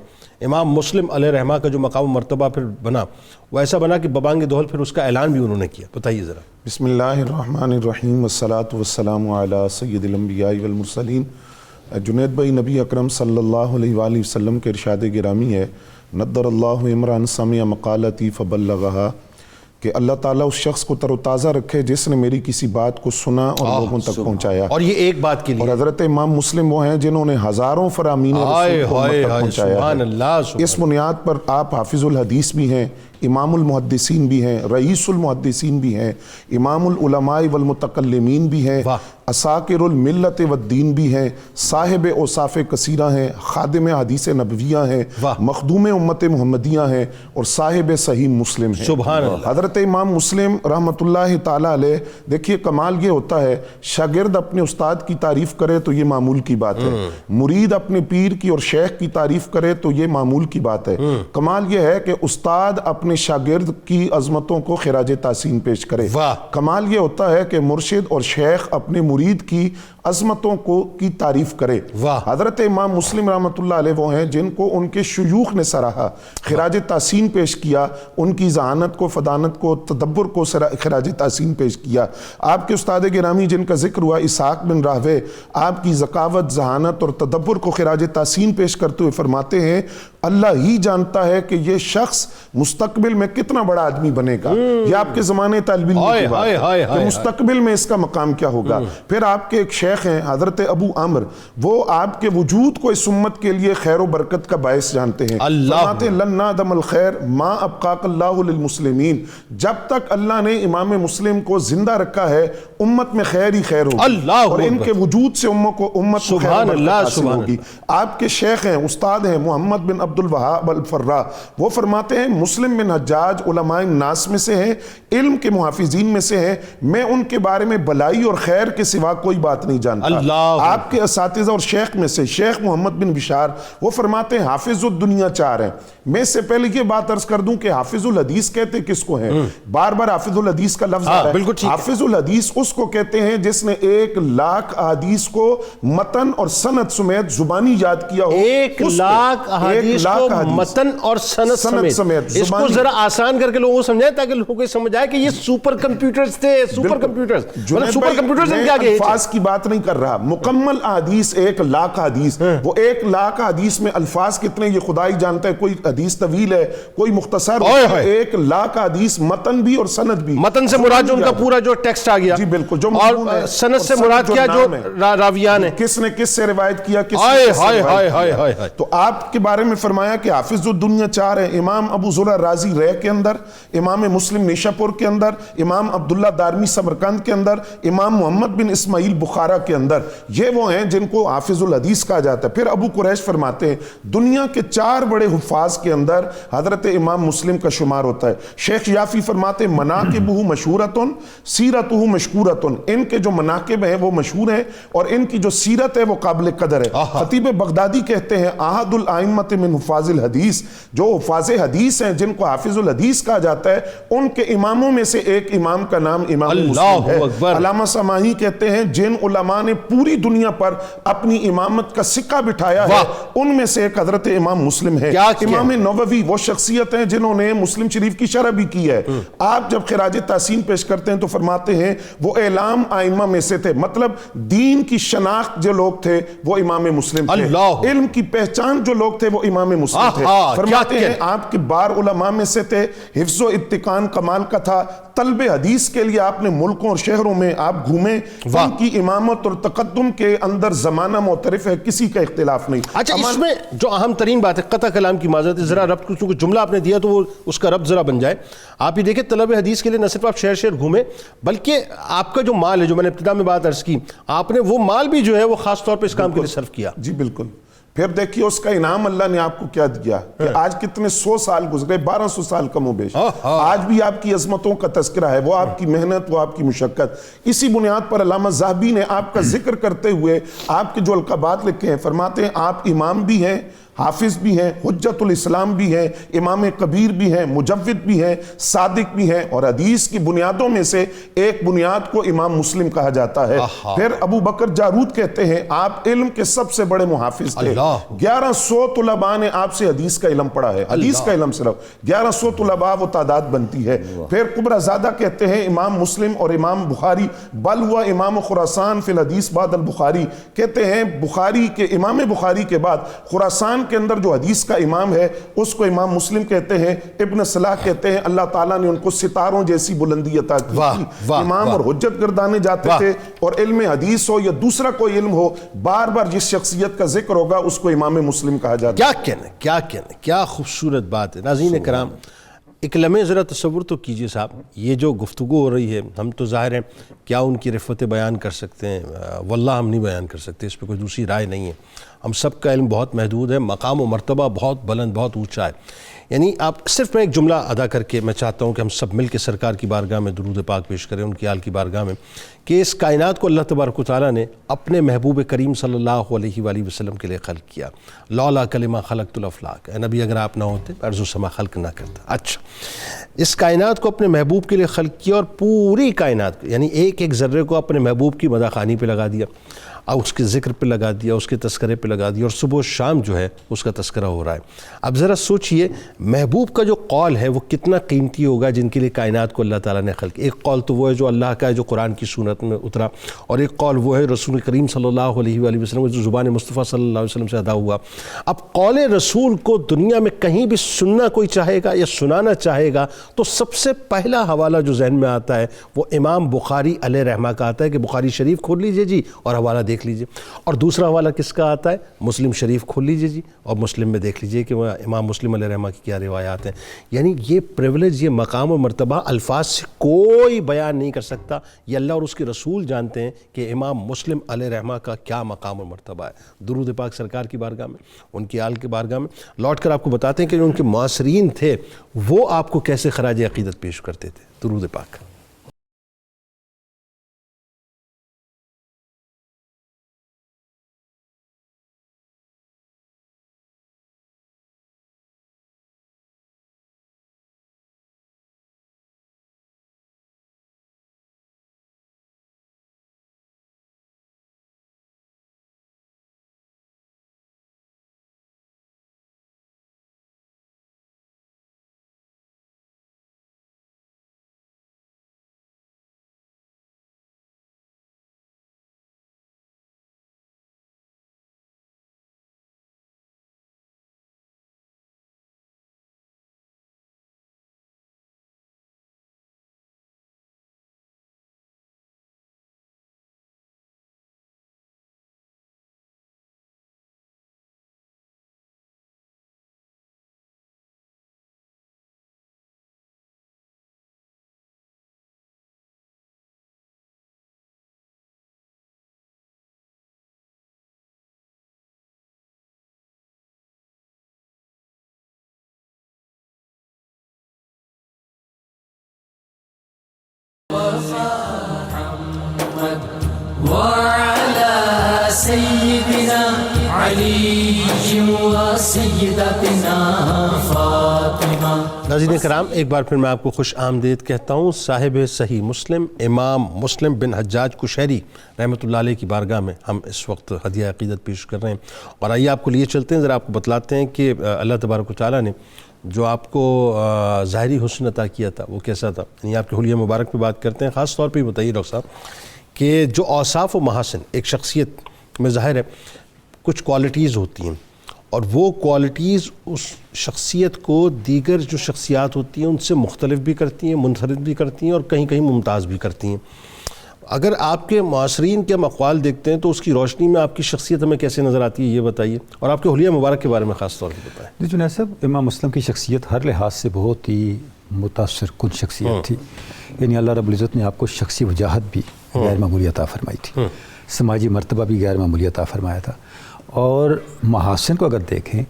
امام مسلم علیہ رحمہ کا جو مقام و مرتبہ پھر بنا، وہ ایسا بنا کہ ببانگ دہل پھر اس کا اعلان بھی انہوں نے کیا۔ بتائیے ذرا۔ بسم اللہ الرحمن الرحیم والصلاة والسلام علی سید الانبیاء والمرسلین۔ جنید بھائی، نبی اکرم صلی اللہ علیہ وآلہ وسلم کے ارشاد گرامی ہے، نضر اللہ عمران سمع مقالتی فبلغہا، کہ اللہ تعالیٰ اس شخص کو تر و تازہ رکھے جس نے میری کسی بات کو سنا اور لوگوں تک پہنچایا، اور یہ ایک بات کے لیے، اور حضرت امام مسلم وہ ہیں جنہوں نے ہزاروں فرامین رسول کو امت تک پہنچایا ہے۔ اس بنیاد پر آپ حافظ الحدیث بھی ہیں، امام المحدثین بھی ہیں، رئیس المحدثین بھی ہیں، امام العلماء والمتکلمین بھی ہیں، اساکر الملت والدین بھی ہیں، صاحب اوصاف کثیرہ ہیں، خادم حدیث نبویہ ہیں، مخدوم امت محمدیہ ہیں، اور صاحب صحیح مسلم ہیں۔ سبحان اللہ۔ حضرت امام مسلم رحمۃ اللہ تعالیٰ علیہ، دیکھیے کمال یہ ہوتا ہے، شاگرد اپنے استاد کی تعریف کرے تو یہ معمول کی بات ہے، مرید اپنے پیر کی اور شیخ کی تعریف کرے تو یہ معمول کی بات ہے۔ کمال یہ ہے کہ استاد اپنے شاگرد کی عظمتوں کو خراج تحسین پیش کرے۔ کمال یہ ہوتا ہے کہ مرشد اور شیخ اپنے مرید کی عظمتوں کی تعریف کرے۔ حضرت امام مسلم رحمۃ اللہ علیہ وہ ہیں جن کو ان کے شیوخ نے سراہا، خراج تحسین پیش کیا، ان کی ذہانت کو، فدانت کو، تدبر کو خراج تحسین پیش کیا۔ آپ کے استاد گرامی جن کا ذکر ہوا اسحاق بن راہوے، آپ کی ذکاوت، ذہانت اور تدبر کو خراج تحسین پیش کرتے ہوئے فرماتے ہیں اللہ ہی جانتا ہے کہ یہ شخص مستقبل میں کتنا بڑا آدمی بنے گا۔ یہ آپ کے زمانے طالب علم کی بات ہے کہ مستقبل میں اس کا مقام کیا ہوگا۔ پھر آپ کے ایک شیخ ہیں حضرت ابو عمر، وہ آپ کے وجود کو اس امت کے لیے خیر و برکت کا باعث جانتے ہیں۔ فرماتے ہیں لن نعدم الخیر ما ابقاک اللہ للمسلمین، جب تک اللہ نے امام مسلم کو زندہ رکھا ہے امت میں خیر ہی خیر ہوگی، اور ان کے وجود سے امت کو خیر و برکت حاصل ہوگی۔ آپ کے شیخ ہیں، استاد ہیں محمد بن عبد الوہاب الفراء، وہ فرماتے ہیں مسلم بن حجاج علماء الناس میں سے ہیں، علم کے محافظین میں سے ہیں، میں ان کے بارے میں بلائی اور خیر کے سوا کوئی بات نہیں جانتا۔ آپ کے اساتذہ اور شیخ میں سے شیخ محمد بن بشار، وہ فرماتے ہیں حافظ الدنیا چار ہیں۔ میں سے پہلے یہ بات عرض کر دوں کہ حافظ الحدیث کہتے کس کو ہیں؟ بار بار حافظ الحدیث کا لفظ آ رہا ہے۔ حافظ الحدیث اس کو کہتے ہیں جس نے 1,00,000 احادیث کو متن اور سند سمیت زبانی یاد کیا ہو۔ 1,00,000 احادیث کو متن اور سند سمیت۔ اس کو ذرا آسان کر کے لوگوں کو سمجھائیں تاکہ لوگوں کو سمجھ آئے کہ یہ سپر کمپیوٹرز تھے، سپر کمپیوٹرز، مطلب سپر کمپیوٹرز ان کے آگے۔ الفاظ کی بات نہیں کر رہا، مکمل احادیث 1,00,000 حدیث، وہ 1,00,000 حدیث میں الفاظ کتنے یہ خدا ہی جانتا ہے، کوئی حدیث طویل ہے کوئی مختصر، 1,00,000 حدیث متن بھی اور سند بھی۔ متن سے مراد جو ان کا پورا جو ٹیکسٹ آ گیا، جی بالکل، جو اور سند سے مراد کیا جو راویان ہیں، کس نے کس سے روایت کیا، کس نے کس سے روایت کیا۔ تو آپ کے بارے میں فرمایا کہ حافظ الدنیا چار ہیں، امام ابو زرع رازی رے کے اندر، امام مسلم نیشاپور کے اندر، امام عبداللہ دارمی سمرقند کے اندر، امام محمد بن اسماعیل بخارا کے اندر یہ وہ ہیں جن کو حافظ الحدیث کہا جاتا ہے۔ پھر ابو قریش فرماتے ہیں دنیا کے 4 بڑے حفاظ کے اندر حضرت امام مسلم کا شمار ہوتا ہے۔ شیخ یافی فرماتے ہیں مناقبہ مشہورتن سیرتہ مشکورتن، ان کے جو مناقب ہیں وہ مشہور ہیں اور ان کی جو سیرت ہے وہ قابل قدر ہے۔ خطیب بغدادی کہتے ہیں احد الائمۃ من حفاظ الحدیث، جو حفاظ حدیث ہیں جن کو حافظ الحدیث کہا جاتا ہے ان کے اماموں میں سے ایک امام کا نام امام مسلم ہے۔ علامہ سماحی کہتے ہیں جن علماء نے پوری دنیا پر اپنی امامت کا سکہ بٹھایا ہے ان میں سے ایک حضرت امام مسلم ہے۔ امام نووی وہ شخصیت ہیں جنہوں نے مسلم شریف کی شرح بھی کی ہے۔ آپ جب خراج تحسین پیش کرتے ہیں تو فرماتے ہیں وہ اعلام ائمہ میں سے تھے، مطلب دین کی شناخت جو لوگ تھے وہ امام مسلم تھے، علم کی پہچان جو لوگ تھے وہ امام مسلم تھے۔ فرماتے ہیں آپ کے بار علماء میں سے تھے، حفظ و اتقان کمال کا تھا، طلب حدیث کے لیے آپ نے ملکوں اور شہروں میں آپ گھومے، ان کی امامت اور تقدم کے اندر زمانہ معترف ہے، کسی کا اختلاف نہیں۔ اچھا اس میں جو اہم ترین بات ہے، قطع کلام کی معذرت ہے، ذرا ربط چونکہ جملہ آپ نے دیا تو وہ اس کا ربط ذرا بن جائے۔ آپ یہ دیکھیں طلب حدیث کے لیے نہ صرف آپ شہر شہر گھومے بلکہ آپ کا جو مال ہے، جو میں نے ابتدا میں بات عرض کی، آپ نے وہ مال بھی جو ہے وہ خاص طور پہ اس کام کے لیے صرف کیا۔ جی بالکل۔ پھر دیکھیے اس کا انعام اللہ نے آپ کو کیا دیا کہ آج کتنے 100 سال گزرے، 1200 سال کم و بیش، آج بھی آپ کی عظمتوں کا تذکرہ ہے، وہ آپ کی محنت، وہ آپ کی مشقت۔ اسی بنیاد پر علامہ ذہبی نے آپ کا ذکر کرتے ہوئے آپ کے جو القابات لکھے ہیں، فرماتے ہیں آپ امام بھی ہیں، حافظ بھی ہیں، حجت الاسلام بھی ہیں، امام کبیر بھی ہیں، مجود بھی ہیں، صادق بھی ہیں، اور حدیث کی بنیادوں میں سے ایک بنیاد کو امام مسلم کہا جاتا ہے۔ پھر ابو بکر جارود کہتے ہیں آپ علم کے سب سے بڑے محافظ تھے، 1100 طلباء نے آپ سے حدیث کا علم پڑھا ہے، حدیث کا علم صرف 1100 طلباء وہ تعداد بنتی ہے۔ پھر قبرہ زادہ کہتے ہیں امام مسلم اور امام بخاری بل ہوا امام خراسان فی الحدیث بعد البخاری، کہتے ہیں بخاری کے امام بخاری کے بعد خراسان کے اندر جو حدیث کا امام ہے اس کو امام مسلم کہتے ہیں۔ ابن صلاح کہتے ہیں اللہ تعالیٰ نے ان کو ستاروں جیسی بلندی عطا کی تھی، امام اور حجت گردانے جاتے تھے، اور علم حدیث ہو یا دوسرا کوئی علم ہو بار بار جس شخصیت کا ذکر ہوگا اس کو امام مسلم کہا جاتا ہے۔ کیا کہنا، کیا خوبصورت بات ہے۔ ناظرین کرام ایک لمحے ذرا تصور تو کیجئے صاحب، یہ جو گفتگو ہو رہی ہے ہم تو ظاہر ہے کیا ان کی رفعت بیان کر سکتے ہیں، واللہ ہم نہیں بیان کر سکتے، اس پہ کوئی دوسری رائے نہیں ہے۔ ہم سب کا علم بہت محدود ہے، مقام و مرتبہ بہت بلند، بہت اونچا ہے۔ یعنی آپ صرف میں ایک جملہ ادا کر کے میں چاہتا ہوں کہ ہم سب مل کے سرکار کی بارگاہ میں درود پاک پیش کریں، ان کی آل کی بارگاہ میں، کہ اس کائنات کو اللہ تبارک و تعالیٰ نے اپنے محبوب کریم صلی اللہ علیہ وآلہ وسلم کے لیے خلق کیا۔ لولا کلمہ خلقت الافلاک، اے نبی اگر آپ نہ ہوتے ارض و سما خلق نہ کرتا۔ اچھا اس کائنات کو اپنے محبوب کے لیے خلق کیا اور پوری کائنات یعنی ایک ایک ذرے کو اپنے محبوب کی مداخانی پہ لگا دیا، اور اس کے ذکر پہ لگا دیا، اس کے تذکرے پہ لگا دیا، اور صبح و شام جو ہے اس کا تذکرہ ہو رہا ہے۔ اب ذرا سوچئے محبوب کا جو قول ہے وہ کتنا قیمتی ہوگا جن کے لیے کائنات کو اللہ تعالیٰ نے خلق۔ ایک قول تو وہ ہے جو اللہ کا ہے جو قرآن کی صورت میں اترا، اور ایک قول وہ ہے رسول کریم صلی اللہ علیہ وآلہ وسلم جو زبان مصطفیٰ صلی اللہ علیہ وسلم سے ادا ہوا۔ اب قول رسول کو دنیا میں کہیں بھی سننا کوئی چاہے گا یا سنانا چاہے گا تو سب سے پہلا حوالہ جو ذہن میں آتا ہے وہ امام بخاری علیہ رحمہ کا آتا ہے کہ بخاری شریف کھول لیجئے جی اور حوالہ دیکھ لیجئے، اور دوسرا حوالہ کس کا آتا ہے؟ مسلم شریف کھول لیجئے جی اور مسلم میں دیکھ لیجئے کہ امام مسلم علیہ رحمہ کی کیا روایات ہیں۔ یعنی یہ پریولیج، یہ مقام و مرتبہ الفاظ سے کوئی بیان نہیں کر سکتا، یہ اللہ اور اس کے رسول جانتے ہیں کہ امام مسلم علیہ رحمہ کا کیا مقام و مرتبہ ہے۔ درود پاک سرکار کی بارگاہ میں، ان کی آل کی بارگاہ میں لوٹ کر آپ کو بتاتے ہیں کہ جو ان کے معاصرین تھے وہ آپ کو کیسے خراج عقیدت پیش کرتے تھے۔ درود پاک۔ وسيدتنا فاطمة. ناظرین کرام، ایک بار پھر میں آپ کو خوش آمدید کہتا ہوں صاحب صحیح مسلم امام مسلم بن حجاج قشیری رحمۃ اللہ علیہ کی بارگاہ میں ہم اس وقت ہدیہ عقیدت پیش کر رہے ہیں. اور آئیے آپ کو لیے چلتے ہیں، ذرا آپ کو بتلاتے ہیں کہ اللہ تبارک و تعالیٰ نے جو آپ کو ظاہری حسن عطا کیا تھا وہ کیسا تھا. یعنی آپ کے حلیہ مبارک پہ بات کرتے ہیں. خاص طور پہ بتائیے ڈاکٹر صاحب کہ جو اوصاف و محاسن ایک شخصیت میں ظاہر ہے کچھ کوالٹیز ہوتی ہیں، اور وہ کوالٹیز اس شخصیت کو دیگر جو شخصیات ہوتی ہیں ان سے مختلف بھی کرتی ہیں، منفرد بھی کرتی ہیں، اور کہیں کہیں ممتاز بھی کرتی ہیں. اگر آپ کے معاصرین کے مقوال دیکھتے ہیں تو اس کی روشنی میں آپ کی شخصیت ہمیں کیسے نظر آتی ہے یہ بتائیے، اور آپ کے حلیہ مبارک کے بارے میں خاص طور پہ بتائیں. جی جنید صاحب، امام مسلم کی شخصیت ہر لحاظ سے بہت ہی متاثر کن شخصیت تھی. یعنی اللہ رب العزت نے آپ کو شخصی وجاہت بھی غیر معمولی عطا فرمائی تھی، سماجی مرتبہ بھی غیر معمولی عطا فرمایا تھا. اور محاسن کو اگر دیکھیں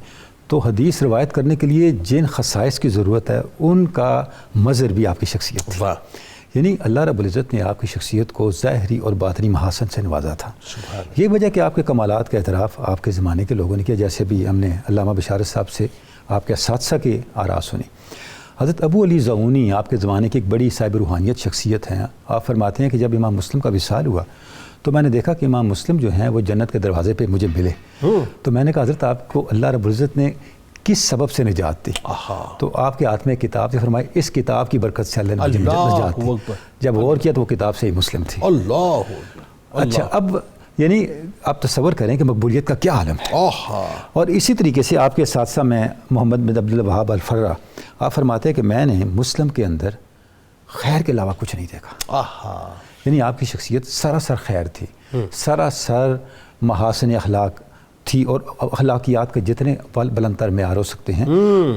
تو حدیث روایت کرنے کے لیے جن خصائص کی ضرورت ہے ان کا مظہر بھی آپ کی شخصیت تھی. واہ. یعنی اللہ رب العزت نے آپ کی شخصیت کو ظاہری اور باطنی محاسن سے نوازا تھا. یہ وجہ کہ آپ کے کمالات کا اعتراف آپ کے زمانے کے لوگوں نے کیا، جیسے بھی ہم نے علامہ بشارت صاحب سے آپ کے اساتذہ کے آراء سنی. حضرت ابو علی زعونی آپ کے زمانے کی ایک بڑی صاحب روحانیت شخصیت ہیں. آپ فرماتے ہیں کہ جب امام مسلم کا وصال ہوا تو میں نے دیکھا کہ امام مسلم جو ہیں وہ جنت کے دروازے پہ مجھے ملے. تو میں نے کہا حضرت آپ کو اللہ رب العزت نے کس سبب سے نجات دی؟ تو آپ کے ہاتھ میں ایک کتاب سے فرمائی اس کتاب کی برکت سے اللہ نے مجھے نجات دی. جب غور کیا تو وہ کتاب صحیح مسلم تھی. اللہ. اچھا، اب یعنی آپ تصور کریں کہ مقبولیت کا کیا عالم ہے. اور اسی طریقے سے آپ کے اساتذہ میں محمد بن عبد الوہاب الفرا آپ فرماتے ہیں کہ میں نے مسلم کے اندر خیر کے علاوہ کچھ نہیں دیکھا. یعنی آپ کی شخصیت سراسر خیر تھی، سراسر محاسن اخلاق تھی، اور اخلاقیات کے جتنے بلند تر معیار ہو سکتے ہیں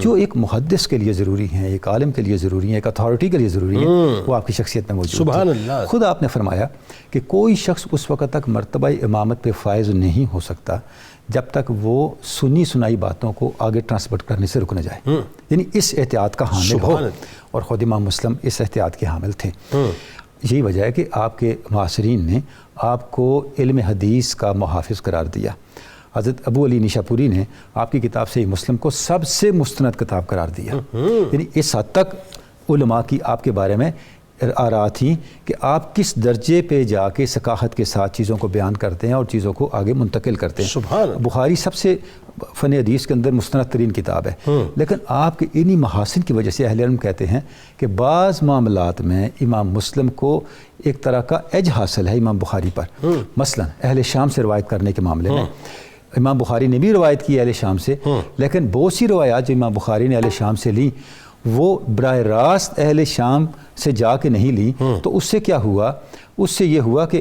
جو ایک محدث کے لیے ضروری ہیں، ایک عالم کے لیے ضروری ہیں، ایک اتھارٹی کے لیے ضروری ہیں، وہ آپ کی شخصیت میں موجود سبحان تھی. اللہ. خود آپ نے فرمایا کہ کوئی شخص اس وقت تک مرتبہ امامت پہ فائز نہیں ہو سکتا جب تک وہ سنی سنائی باتوں کو آگے ٹرانسفر کرنے سے رک نہ جائے. یعنی اس احتیاط کا حامل ہو، اور خود امام مسلم اس احتیاط کے حامل تھے. یہی وجہ ہے کہ آپ کے معاصرین نے آپ کو علم حدیث کا محافظ قرار دیا. حضرت ابو علی نیشاپوری نے آپ کی کتاب صحیح مسلم کو سب سے مستند کتاب قرار دیا. یعنی اس حد تک علماء کی آپ کے بارے میں آراء تھیں کہ آپ کس درجے پہ جا کے ثقافت کے ساتھ چیزوں کو بیان کرتے ہیں اور چیزوں کو آگے منتقل کرتے ہیں. سبحان. بخاری سب سے فن حدیث کے اندر مستند ترین کتاب ہے، لیکن آپ کے انہی محاسن کی وجہ سے اہل علم کہتے ہیں کہ بعض معاملات میں امام مسلم کو ایک طرح کا ایج حاصل ہے امام بخاری پر. مثلا اہل شام سے روایت کرنے کے معاملے میں امام بخاری نے بھی روایت کی اہل شام سے، لیکن بہت سی روایات جو امام بخاری نے اہل شام سے لیں وہ براہ راست اہل شام سے جا کے نہیں لیں. تو اس سے کیا ہوا؟ اس سے یہ ہوا کہ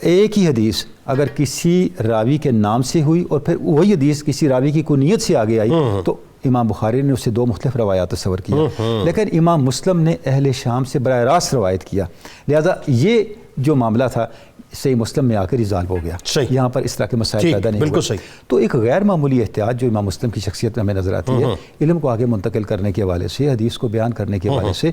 ایک ہی حدیث اگر کسی راوی کے نام سے ہوئی اور پھر وہی حدیث کسی راوی کی کنیت سے آگے آئی تو امام بخاری نے اس سے دو مختلف روایات تصور کیا، لیکن امام مسلم نے اہل شام سے براہ راست روایت کیا. لہذا یہ جو معاملہ تھا صحیح مسلم میں آ کر ریزالو ہو گیا. یہاں پر اس طرح کے مسائل پیدا نہیں ہوئے. تو ایک غیر معمولی احتیاط جو امام مسلم کی شخصیت میں ہمیں نظر آتی ہے علم کو آگے منتقل کرنے کے حوالے سے، حدیث کو بیان کرنے کے حوالے سے،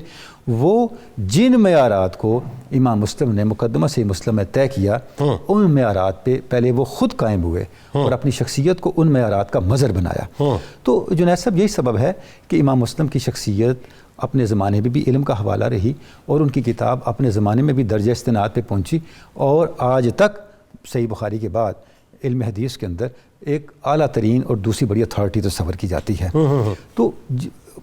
وہ جن معیارات کو امام مسلم نے مقدمہ صحیح مسلم میں طے کیا ان معیارات پہ پہلے وہ خود قائم ہوئے اور اپنی شخصیت کو ان معیارات کا مظہر بنایا. تو جنید صاحب یہی سبب ہے کہ امام مسلم کی شخصیت اپنے زمانے میں بھی علم کا حوالہ رہی اور ان کی کتاب اپنے زمانے میں بھی درجہ استناد پہ پہنچی، اور آج تک صحیح بخاری کے بعد علم حدیث کے اندر ایک اعلیٰ ترین اور دوسری بڑی اتھارٹی تصور کی جاتی ہے. تو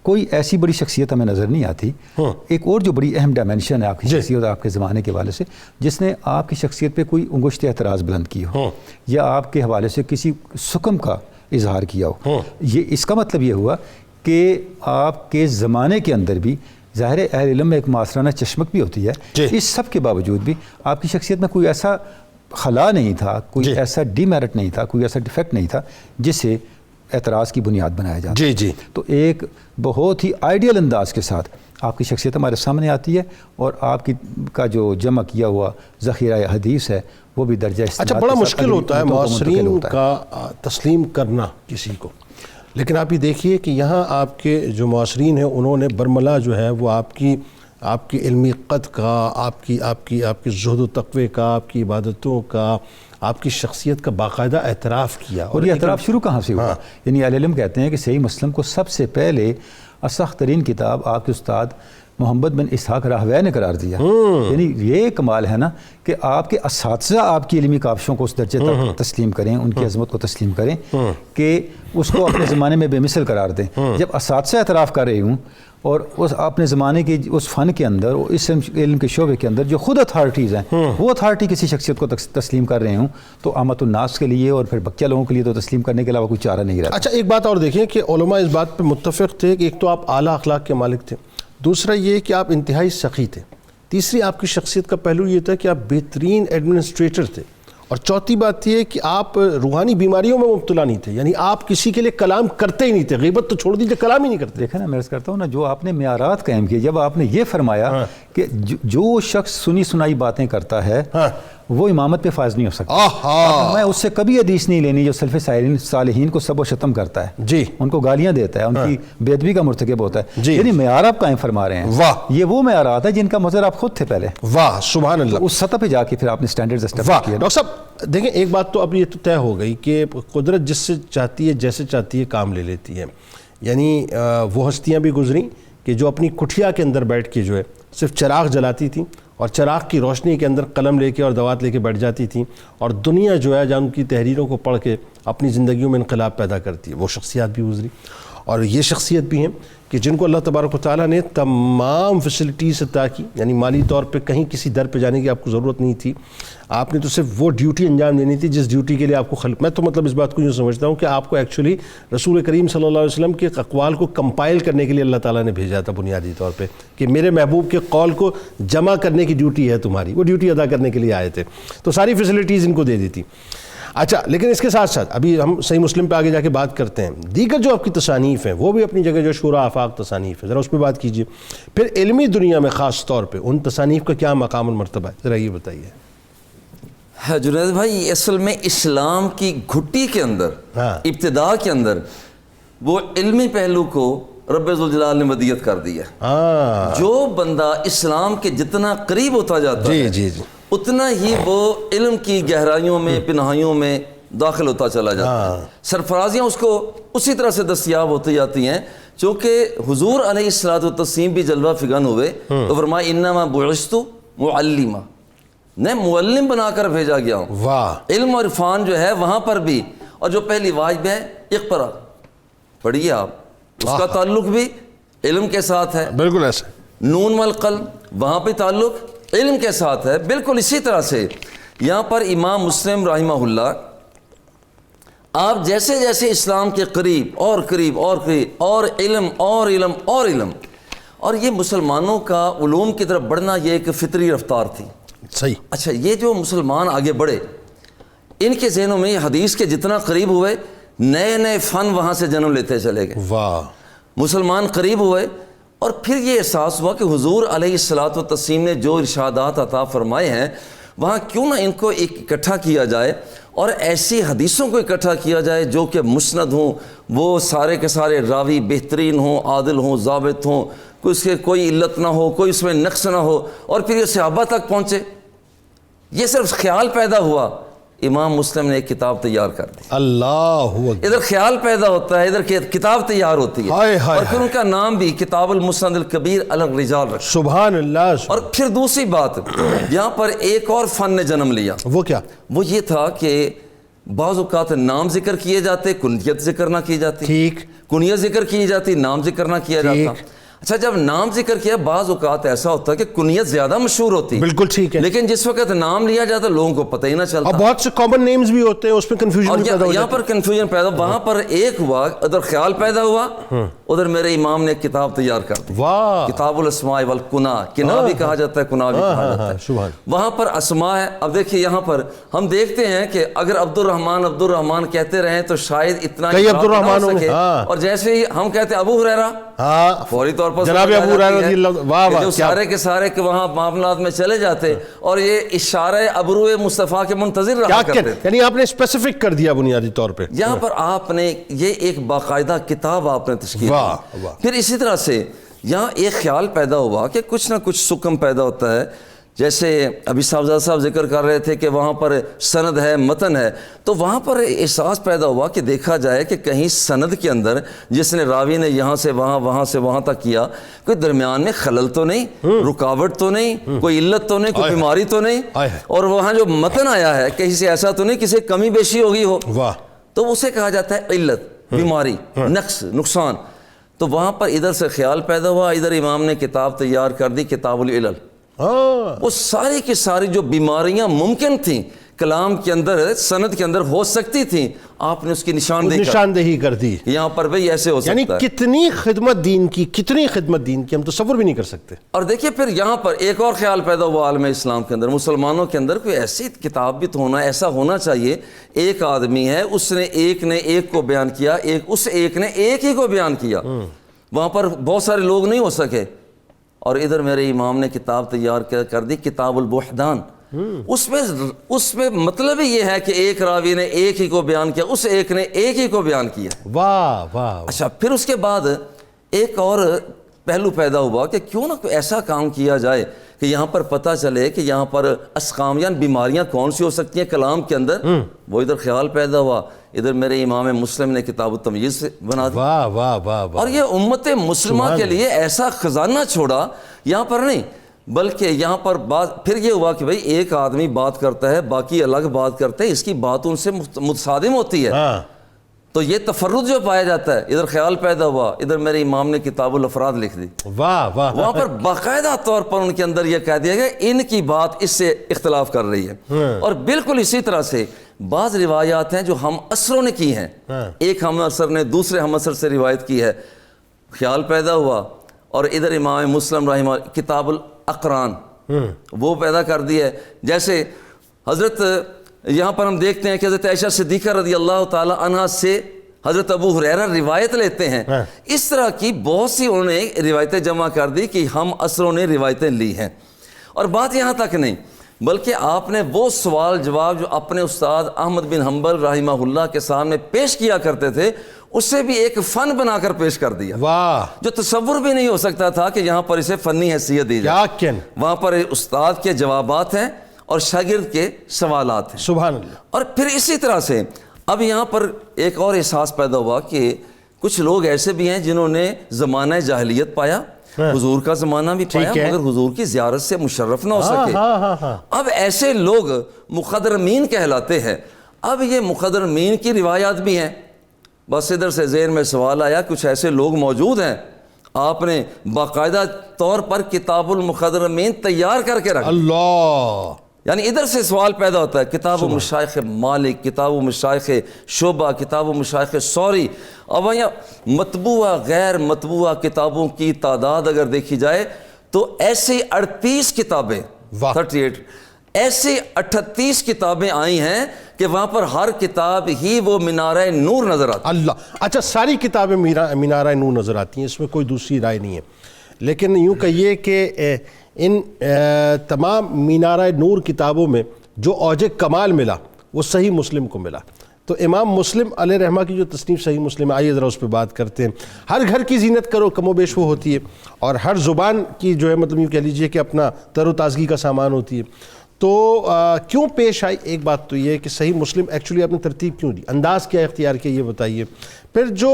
کوئی ایسی بڑی شخصیت ہمیں نظر نہیں آتی. ایک اور جو بڑی اہم ڈائمنشن ہے آپ کی شخصیت آپ کے زمانے کے حوالے سے، جس نے آپ کی شخصیت پہ کوئی انگشت اعتراض بلند کی ہو یا آپ کے حوالے سے کسی سکم کا اظہار کیا ہو، یہ اس کا مطلب یہ ہوا کہ آپ کے زمانے کے اندر بھی ظاہر اہل علم میں ایک معاصرانہ چشمک بھی ہوتی ہے، اس سب کے باوجود بھی آپ کی شخصیت میں کوئی ایسا خلا نہیں تھا، کوئی ایسا ڈی میرٹ نہیں تھا، کوئی ایسا ڈیفیکٹ نہیں تھا جسے اعتراض کی بنیاد بنایا جاتا. تو ایک بہت ہی آئیڈیل انداز کے ساتھ آپ کی شخصیت ہمارے سامنے آتی ہے، اور آپ کی کا جو جمع کیا ہوا ذخیرہ حدیث ہے وہ بھی درجہ استناد. اچھا، بڑا مشکل ہوتا ہے معاصرین کا تسلیم کرنا کسی کو، لیکن آپ یہ دیکھیے کہ یہاں آپ کے جو معاصرین ہیں انہوں نے برملا جو ہے وہ آپ کی علمی قد کا، آپ کی زہد و تقوی کا، آپ کی عبادتوں کا، آپ کی شخصیت کا باقاعدہ اعتراف کیا. اور یہ اعتراف شروع کہاں سے ہوا؟ یعنی اہل علم کہتے ہیں کہ صحیح مسلم کو سب سے پہلے اصح ترین کتاب آپ کے استاد محمد بن اسحاق راہوی نے قرار دیا. یعنی یہ کمال ہے نا کہ آپ کے اساتذہ آپ کی علمی کاوشوں کو اس درجے تک تسلیم کریں، ان کی عظمت کو تسلیم کریں کہ اس کو اپنے زمانے میں بے مثل قرار دیں. جب اساتذہ اعتراف کر رہے ہوں اور اس اپنے زمانے کی اس فن کے اندر، اس علم کے شعبے کے اندر جو خود اتھارٹیز ہیں، وہ اتھارٹی کسی شخصیت کو تسلیم کر رہے ہوں، تو عامت الناس کے لیے اور پھر بچہ لوگوں کے لیے تو تسلیم کرنے کے علاوہ کوئی چارہ نہیں رہتا. اچھا ایک بات اور دیکھیں کہ علماء اس بات پہ متفق تھے کہ ایک تو آپ اعلیٰ اخلاق کے مالک تھے، دوسرا یہ کہ آپ انتہائی سخی تھے، تیسری آپ کی شخصیت کا پہلو یہ تھا کہ آپ بہترین ایڈمنسٹریٹر تھے، اور چوتھی بات یہ کہ آپ روحانی بیماریوں میں مبتلا نہیں تھے. یعنی آپ کسی کے لیے کلام کرتے ہی نہیں تھے، غیبت تو چھوڑ دیجیے، کلام ہی نہیں کرتے. دیکھیں نا، میں عرض کرتا ہوں نا، جو آپ نے معیارات قائم کیے، جب آپ نے یہ فرمایا کہ جو شخص سنی سنائی باتیں کرتا ہے وہ امامت پہ فائز نہیں ہو سکتا، میں اس سے کبھی حدیث نہیں لینی جو سلف صالحین کو سب و شتم کرتا ہے، جی ان کو گالیاں دیتا ہے، ان کی بے ادبی کا مرتکب ہوتا ہے. جی. یعنی معیار آپ قائم فرما رہے ہیں. واہ، یہ وہ معیارات ہیں جن کا مظہر آپ خود تھے پہلے. واہ سبحان اللہ. اس سطح پہ جا کے پھر آپ نے اسٹینڈرڈ اسٹیبلش واہ کیا. ڈاکٹر صاحب دیکھیں، ایک بات تو اب یہ تو طے ہو گئی کہ قدرت جس سے چاہتی ہے جیسے چاہتی ہے کام لے لیتی ہے. یعنی وہ ہستیاں بھی گزریں کہ جو اپنی کٹھیا کے اندر بیٹھ کے جو ہے صرف چراغ جلاتی تھیں اور چراغ کی روشنی کے اندر قلم لے کے اور دوات لے کے بیٹھ جاتی تھیں، اور دنیا جو ہے جہاں ان کی تحریروں کو پڑھ کے اپنی زندگیوں میں انقلاب پیدا کرتی ہے. وہ شخصیات بھی گزری، اور یہ شخصیت بھی ہیں کہ جن کو اللہ تبارک و تعالیٰ نے تمام فیسلٹیز عطا کی. یعنی مالی طور پہ کہیں کسی در پہ جانے کی آپ کو ضرورت نہیں تھی، آپ نے تو صرف وہ ڈیوٹی انجام دینی تھی جس ڈیوٹی کے لیے آپ کو میں تو مطلب اس بات کو یوں سمجھتا ہوں کہ آپ کو ایکچولی رسول کریم صلی اللہ علیہ وسلم کے اقوال کو کمپائل کرنے کے لیے اللہ تعالیٰ نے بھیجا تھا بنیادی طور پہ، کہ میرے محبوب کے قول کو جمع کرنے کی ڈیوٹی ہے تمہاری. وہ ڈیوٹی ادا کرنے کے لیے آئے تھے، تو ساری فیسلٹیز ان کو دے دی تھی. اچھا لیکن اس کے ساتھ ساتھ ابھی ہم صحیح مسلم پہ آگے جا کے بات کرتے ہیں. دیگر جو آپ کی تصانیف ہیں وہ بھی اپنی جگہ جو شورا آفاق تصانیف ہے، ذرا اس پہ بات کیجیے. پھر علمی دنیا میں خاص طور پہ ان تصانیف کا کیا مقام المرتبہ ہے، ذرا یہ بتائیے. جنید بھائی، اصل میں اسلام کی گھٹی کے اندر، ابتدا کے اندر وہ علمی پہلو کو رب ذوالجلال نے ودیت کر دی ہے. جو بندہ اسلام کے جتنا قریب ہوتا جاتا ہے جی اتنا ہی وہ علم کی گہرائیوں میں، پنہائیوں میں داخل ہوتا چلا جاتا ہے. سرفرازیاں اس کو اسی طرح سے دستیاب ہوتی جاتی ہیں. چونکہ حضور علیہ الصلوۃ والتسلیم بھی جلوہ فگن ہوئے تو فرمایا انما بعثت معلما، میں معلم بنا کر بھیجا گیا ہوں. واہ، علم اور عرفان جو ہے وہاں پر بھی، اور جو پہلی واجب ہے اقرا، پڑھیے آپ، اس کا تعلق بھی علم کے ساتھ ہے. بالکل ایسے. نون والقلم، وہاں پہ تعلق علم کے ساتھ ہے. بالکل اسی طرح سے یہاں پر امام مسلم رحمہ اللہ، آپ جیسے جیسے اسلام کے قریب اور قریب اور قریب، اور علم اور علم اور علم، اور یہ مسلمانوں کا علوم کی طرف بڑھنا یہ ایک فطری رفتار تھی. صحیح. اچھا، یہ جو مسلمان آگے بڑھے، ان کے ذہنوں میں حدیث کے جتنا قریب ہوئے، نئے نئے فن وہاں سے جنم لیتے چلے گئے. واہ. مسلمان قریب ہوئے، اور پھر یہ احساس ہوا کہ حضور علیہ الصلوۃ والتسلیم نے جو ارشادات عطا فرمائے ہیں، وہاں کیوں نہ ان کو اکٹھا کیا جائے اور ایسی حدیثوں کو اکٹھا کیا جائے جو کہ مسند ہوں، وہ سارے کے سارے راوی بہترین ہوں، عادل ہوں، ضابط ہوں، اس کے کوئی علت نہ ہو، کوئی اس میں نقص نہ ہو، اور پھر یہ صحابہ تک پہنچے. یہ صرف خیال پیدا ہوا، امام مسلم نے ایک کتاب تیار کر دی. اللہ اکبر. ادھر خیال پیدا ہوتا ہے، ادھر کتاب تیار ہوتی ہے، اور پھر ان کا نام بھی کتاب المسند الکبیر الرجال رکھا. سبحان اللہ. اور پھر دوسری بات، یہاں پر ایک اور فن نے جنم لیا. وہ کیا؟ وہ یہ تھا کہ بعض اوقات نام ذکر کیے جاتے، کنیت ذکر نہ کی جاتی. ٹھیک. کنیت ذکر کی جاتی، نام ذکر نہ کیا جاتا. اچھا، جب نام ذکر کیا، بعض اوقات ایسا ہوتا ہے کہ کنیت زیادہ مشہور ہوتی ہے. بالکل ٹھیک ہے. لیکن جس وقت نام لیا جاتا لوگوں کو پتہ ہی نہ چلتا. اور بہت سے کامن نیمز بھی ہوتے ہیں، اس میں کنفیوژن پیدا ہو جاتا ہے. یہاں پر کنفیوژن پیدا، وہاں پر ایک ہوا، ادھر خیال پیدا ہوا، ادھر میرے امام نے کتاب تیار کر دی. واہ. کتاب الاسماء والکنا، کنا بھی کہا جاتا ہے، کنا بھی کہا جاتا ہے. وہاں پر اسماء ہے. اب دیکھیے یہاں پر ہم دیکھتے ہیں کہ اگر عبد الرحمن کہتے رہیں تو شاید اتنا کئی عبد الرحمن ہوں گے، اور جیسے ہی ہم کہتے ہیں ابو ہریرہ، فوری طور پر جناب ابو ہریرہ رضی اللہ، واہ واہ، جو سارے کے سارے کہ وہاں معاملات میں چلے جاتے، اور یہ اشارہ ابرو مصطفیٰ کے منتظر رہا کرتے تھے. یعنی آپ نے اسپیسیفک کر دیا بنیادی طور پہ. یہاں پر آپ نے یہ ایک باقاعدہ کتاب آپ نے تشکیل کی. پھر اسی طرح سے یہاں ایک خیال پیدا ہوا کہ کچھ نہ کچھ سکم پیدا ہوتا ہے جیسے ابھی صاحبزادہ صاحب ذکر کر رہے تھے کہ وہاں پر سند ہے، متن ہے، تو وہاں پر احساس پیدا ہوا کہ دیکھا جائے کہ کہیں سند کے اندر جس نے راوی نے یہاں سے وہاں، وہاں سے وہاں تک کیا، کوئی درمیان میں خلل تو نہیں، رکاوٹ تو نہیں، کوئی علت تو نہیں، کوئی بیماری تو نہیں، اور وہاں جو متن آیا ہے کہیں سے ایسا تو نہیں کسی کمی بیشی ہوگی ہو، واہ، تو اسے کہا جاتا ہے علت، بیماری، نقص، نقصان. تو وہاں پر ادھر سے خیال پیدا ہوا، ادھر امام نے کتاب تیار کر دی، کتاب العلل. وہ ساری کی ساری جو بیماریاں ممکن تھیں کلام کے اندر، سند کے اندر ہو سکتی تھیں، آپ نے اس کی نشاندہی کر دی. یہاں پر بھئی ایسے ہو سکتا ہے. یعنی کتنی خدمت دین کی، کتنی خدمت دین کی ہم تصور بھی نہیں کر سکتے. اور دیکھیے پھر یہاں پر ایک اور خیال پیدا ہوا عالم اسلام کے اندر، مسلمانوں کے اندر کوئی ایسی کتاب بھی تو ہونا، ایسا ہونا چاہیے. ایک آدمی ہے، اس نے ایک کو بیان کیا، اس ایک نے ایک ہی کو بیان کیا، وہاں پر بہت سارے لوگ نہیں ہو سکے. اور ادھر میرے امام نے کتاب تیار کر دی، کتاب البحدان. اس میں مطلب ہی یہ ہے کہ ایک راوی نے ایک ہی کو بیان کیا، اس ایک نے ایک ہی کو بیان کیا. واہ واہ. اچھا، پھر اس کے بعد ایک اور پہلو پیدا ہوا کہ کیوں نہ کوئی ایسا کام کیا جائے کہ یہاں پر پتہ چلے کہ یہاں پر اسقام یعنی بیماریاں کون سی ہو سکتی ہیں کلام کے اندر. وہ ادھر خیال پیدا ہوا، ادھر میرے امام مسلم نے کتاب التمییز سے بنا دی. واہ واہ واہ. اور یہ امت مسلمہ کے لیے ایسا خزانہ چھوڑا، یہاں پر نہیں بلکہ یہاں پر بات پھر یہ ہوا کہ بھئی ایک آدمی بات کرتا ہے، باقی الگ بات کرتے ہیں، اس کی بات ان سے متصادم ہوتی ہے. تو یہ تفرد جو پایا جاتا ہے، ادھر خیال پیدا ہوا، ادھر میرے امام نے کتاب الافراد لکھ دی. واہ واہ. وہاں پر باقاعدہ طور پر ان کے اندر یہ کہہ دیا گیا ان کی بات اس سے اختلاف کر رہی ہے. اور بالکل اسی طرح سے بعض روایات ہیں جو ہم عصروں نے کی ہیں، ایک ہم عصر نے دوسرے ہم عصر سے روایت کی ہے. خیال پیدا ہوا اور ادھر امام مسلم رحمہ کتاب الاقران وہ پیدا کر دی ہے. جیسے حضرت یہاں پر ہم دیکھتے ہیں کہ حضرت عائشہ صدیقہ رضی اللہ تعالی عنہا سے حضرت ابو ہریرہ روایت لیتے ہیں. اس طرح کی بہت سی انہوں نے روایتیں جمع کر دی کہ ہم عصروں نے روایتیں لی ہیں. اور بات یہاں تک نہیں بلکہ آپ نے وہ سوال جواب جو اپنے استاد احمد بن حنبل رحمہ اللہ کے سامنے پیش کیا کرتے تھے، اسے بھی ایک فن بنا کر پیش کر دیا. واہ. جو تصور بھی نہیں ہو سکتا تھا کہ یہاں پر اسے فنی حیثیت دی جائے. وہاں پر استاد کے جوابات ہیں اور شاگرد کے سوالات ہیں. سبحان اللہ. اور پھر اسی طرح سے اب یہاں پر ایک اور احساس پیدا ہوا کہ کچھ لوگ ایسے بھی ہیں جنہوں نے زمانہ جاہلیت پایا، حضور کا زمانہ بھی پایا، مگر حضور کی زیارت سے مشرف نہ ہو سکے. اب ایسے لوگ مخدرمین کہلاتے ہیں. اب یہ مخدرمین کی روایات بھی ہیں. بس ادھر سے ذہن میں سوال آیا، کچھ ایسے لوگ موجود ہیں، آپ نے باقاعدہ طور پر کتاب المخدرمین تیار کر کے رکھا. اللہ. یعنی ادھر سے سوال پیدا ہوتا ہے، کتاب و مشایخ مالک، کتاب و مشایخ شعبہ، کتاب و مشایخ ثوری. اب یہاں مطبوعہ غیر مطبوعہ کتابوں کی تعداد اگر دیکھی جائے تو ایسے 38 کتابیں، 38 ایسے 38 کتابیں آئی ہیں کہ وہاں پر ہر کتاب ہی وہ مینارہ نور نظر آتی ہے. اللہ. اچھا، ساری کتابیں مینارہ نور نظر آتی ہیں، اس میں کوئی دوسری رائے نہیں ہے. لیکن یوں کہیے کہ ان تمام مینارہ نور کتابوں میں جو اوج کمال ملا وہ صحیح مسلم کو ملا. تو امام مسلم علیہ رحمہ کی جو تصنیف صحیح مسلم ہے، آئیے ذرا اس پہ بات کرتے ہیں. ہر گھر کی زینت کرو کم و بیش وہ ہوتی ہے، اور ہر زبان کی جو ہے مطلب یوں کہہ لیجئے کہ اپنا تر و تازگی کا سامان ہوتی ہے. تو کیوں پیش آئی؟ ایک بات تو یہ ہے کہ صحیح مسلم ایکچولی آپ نے ترتیب کیوں دی، انداز کیا اختیار کیا، یہ بتائیے. پھر جو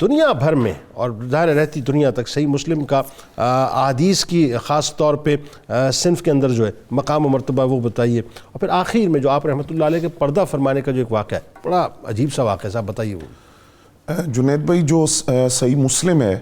دنیا بھر میں اور ظاہر رہتی دنیا تک صحیح مسلم کا احادیث کی خاص طور پہ صنف کے اندر جو ہے مقام و مرتبہ وہ بتائیے. اور پھر آخر میں جو آپ رحمۃ اللہ علیہ کے پردہ فرمانے کا جو ایک واقعہ ہے، بڑا عجیب سا واقعہ ہے، صاحب بتائیے وہ. جنید بھائی، جو صحیح مسلم ہے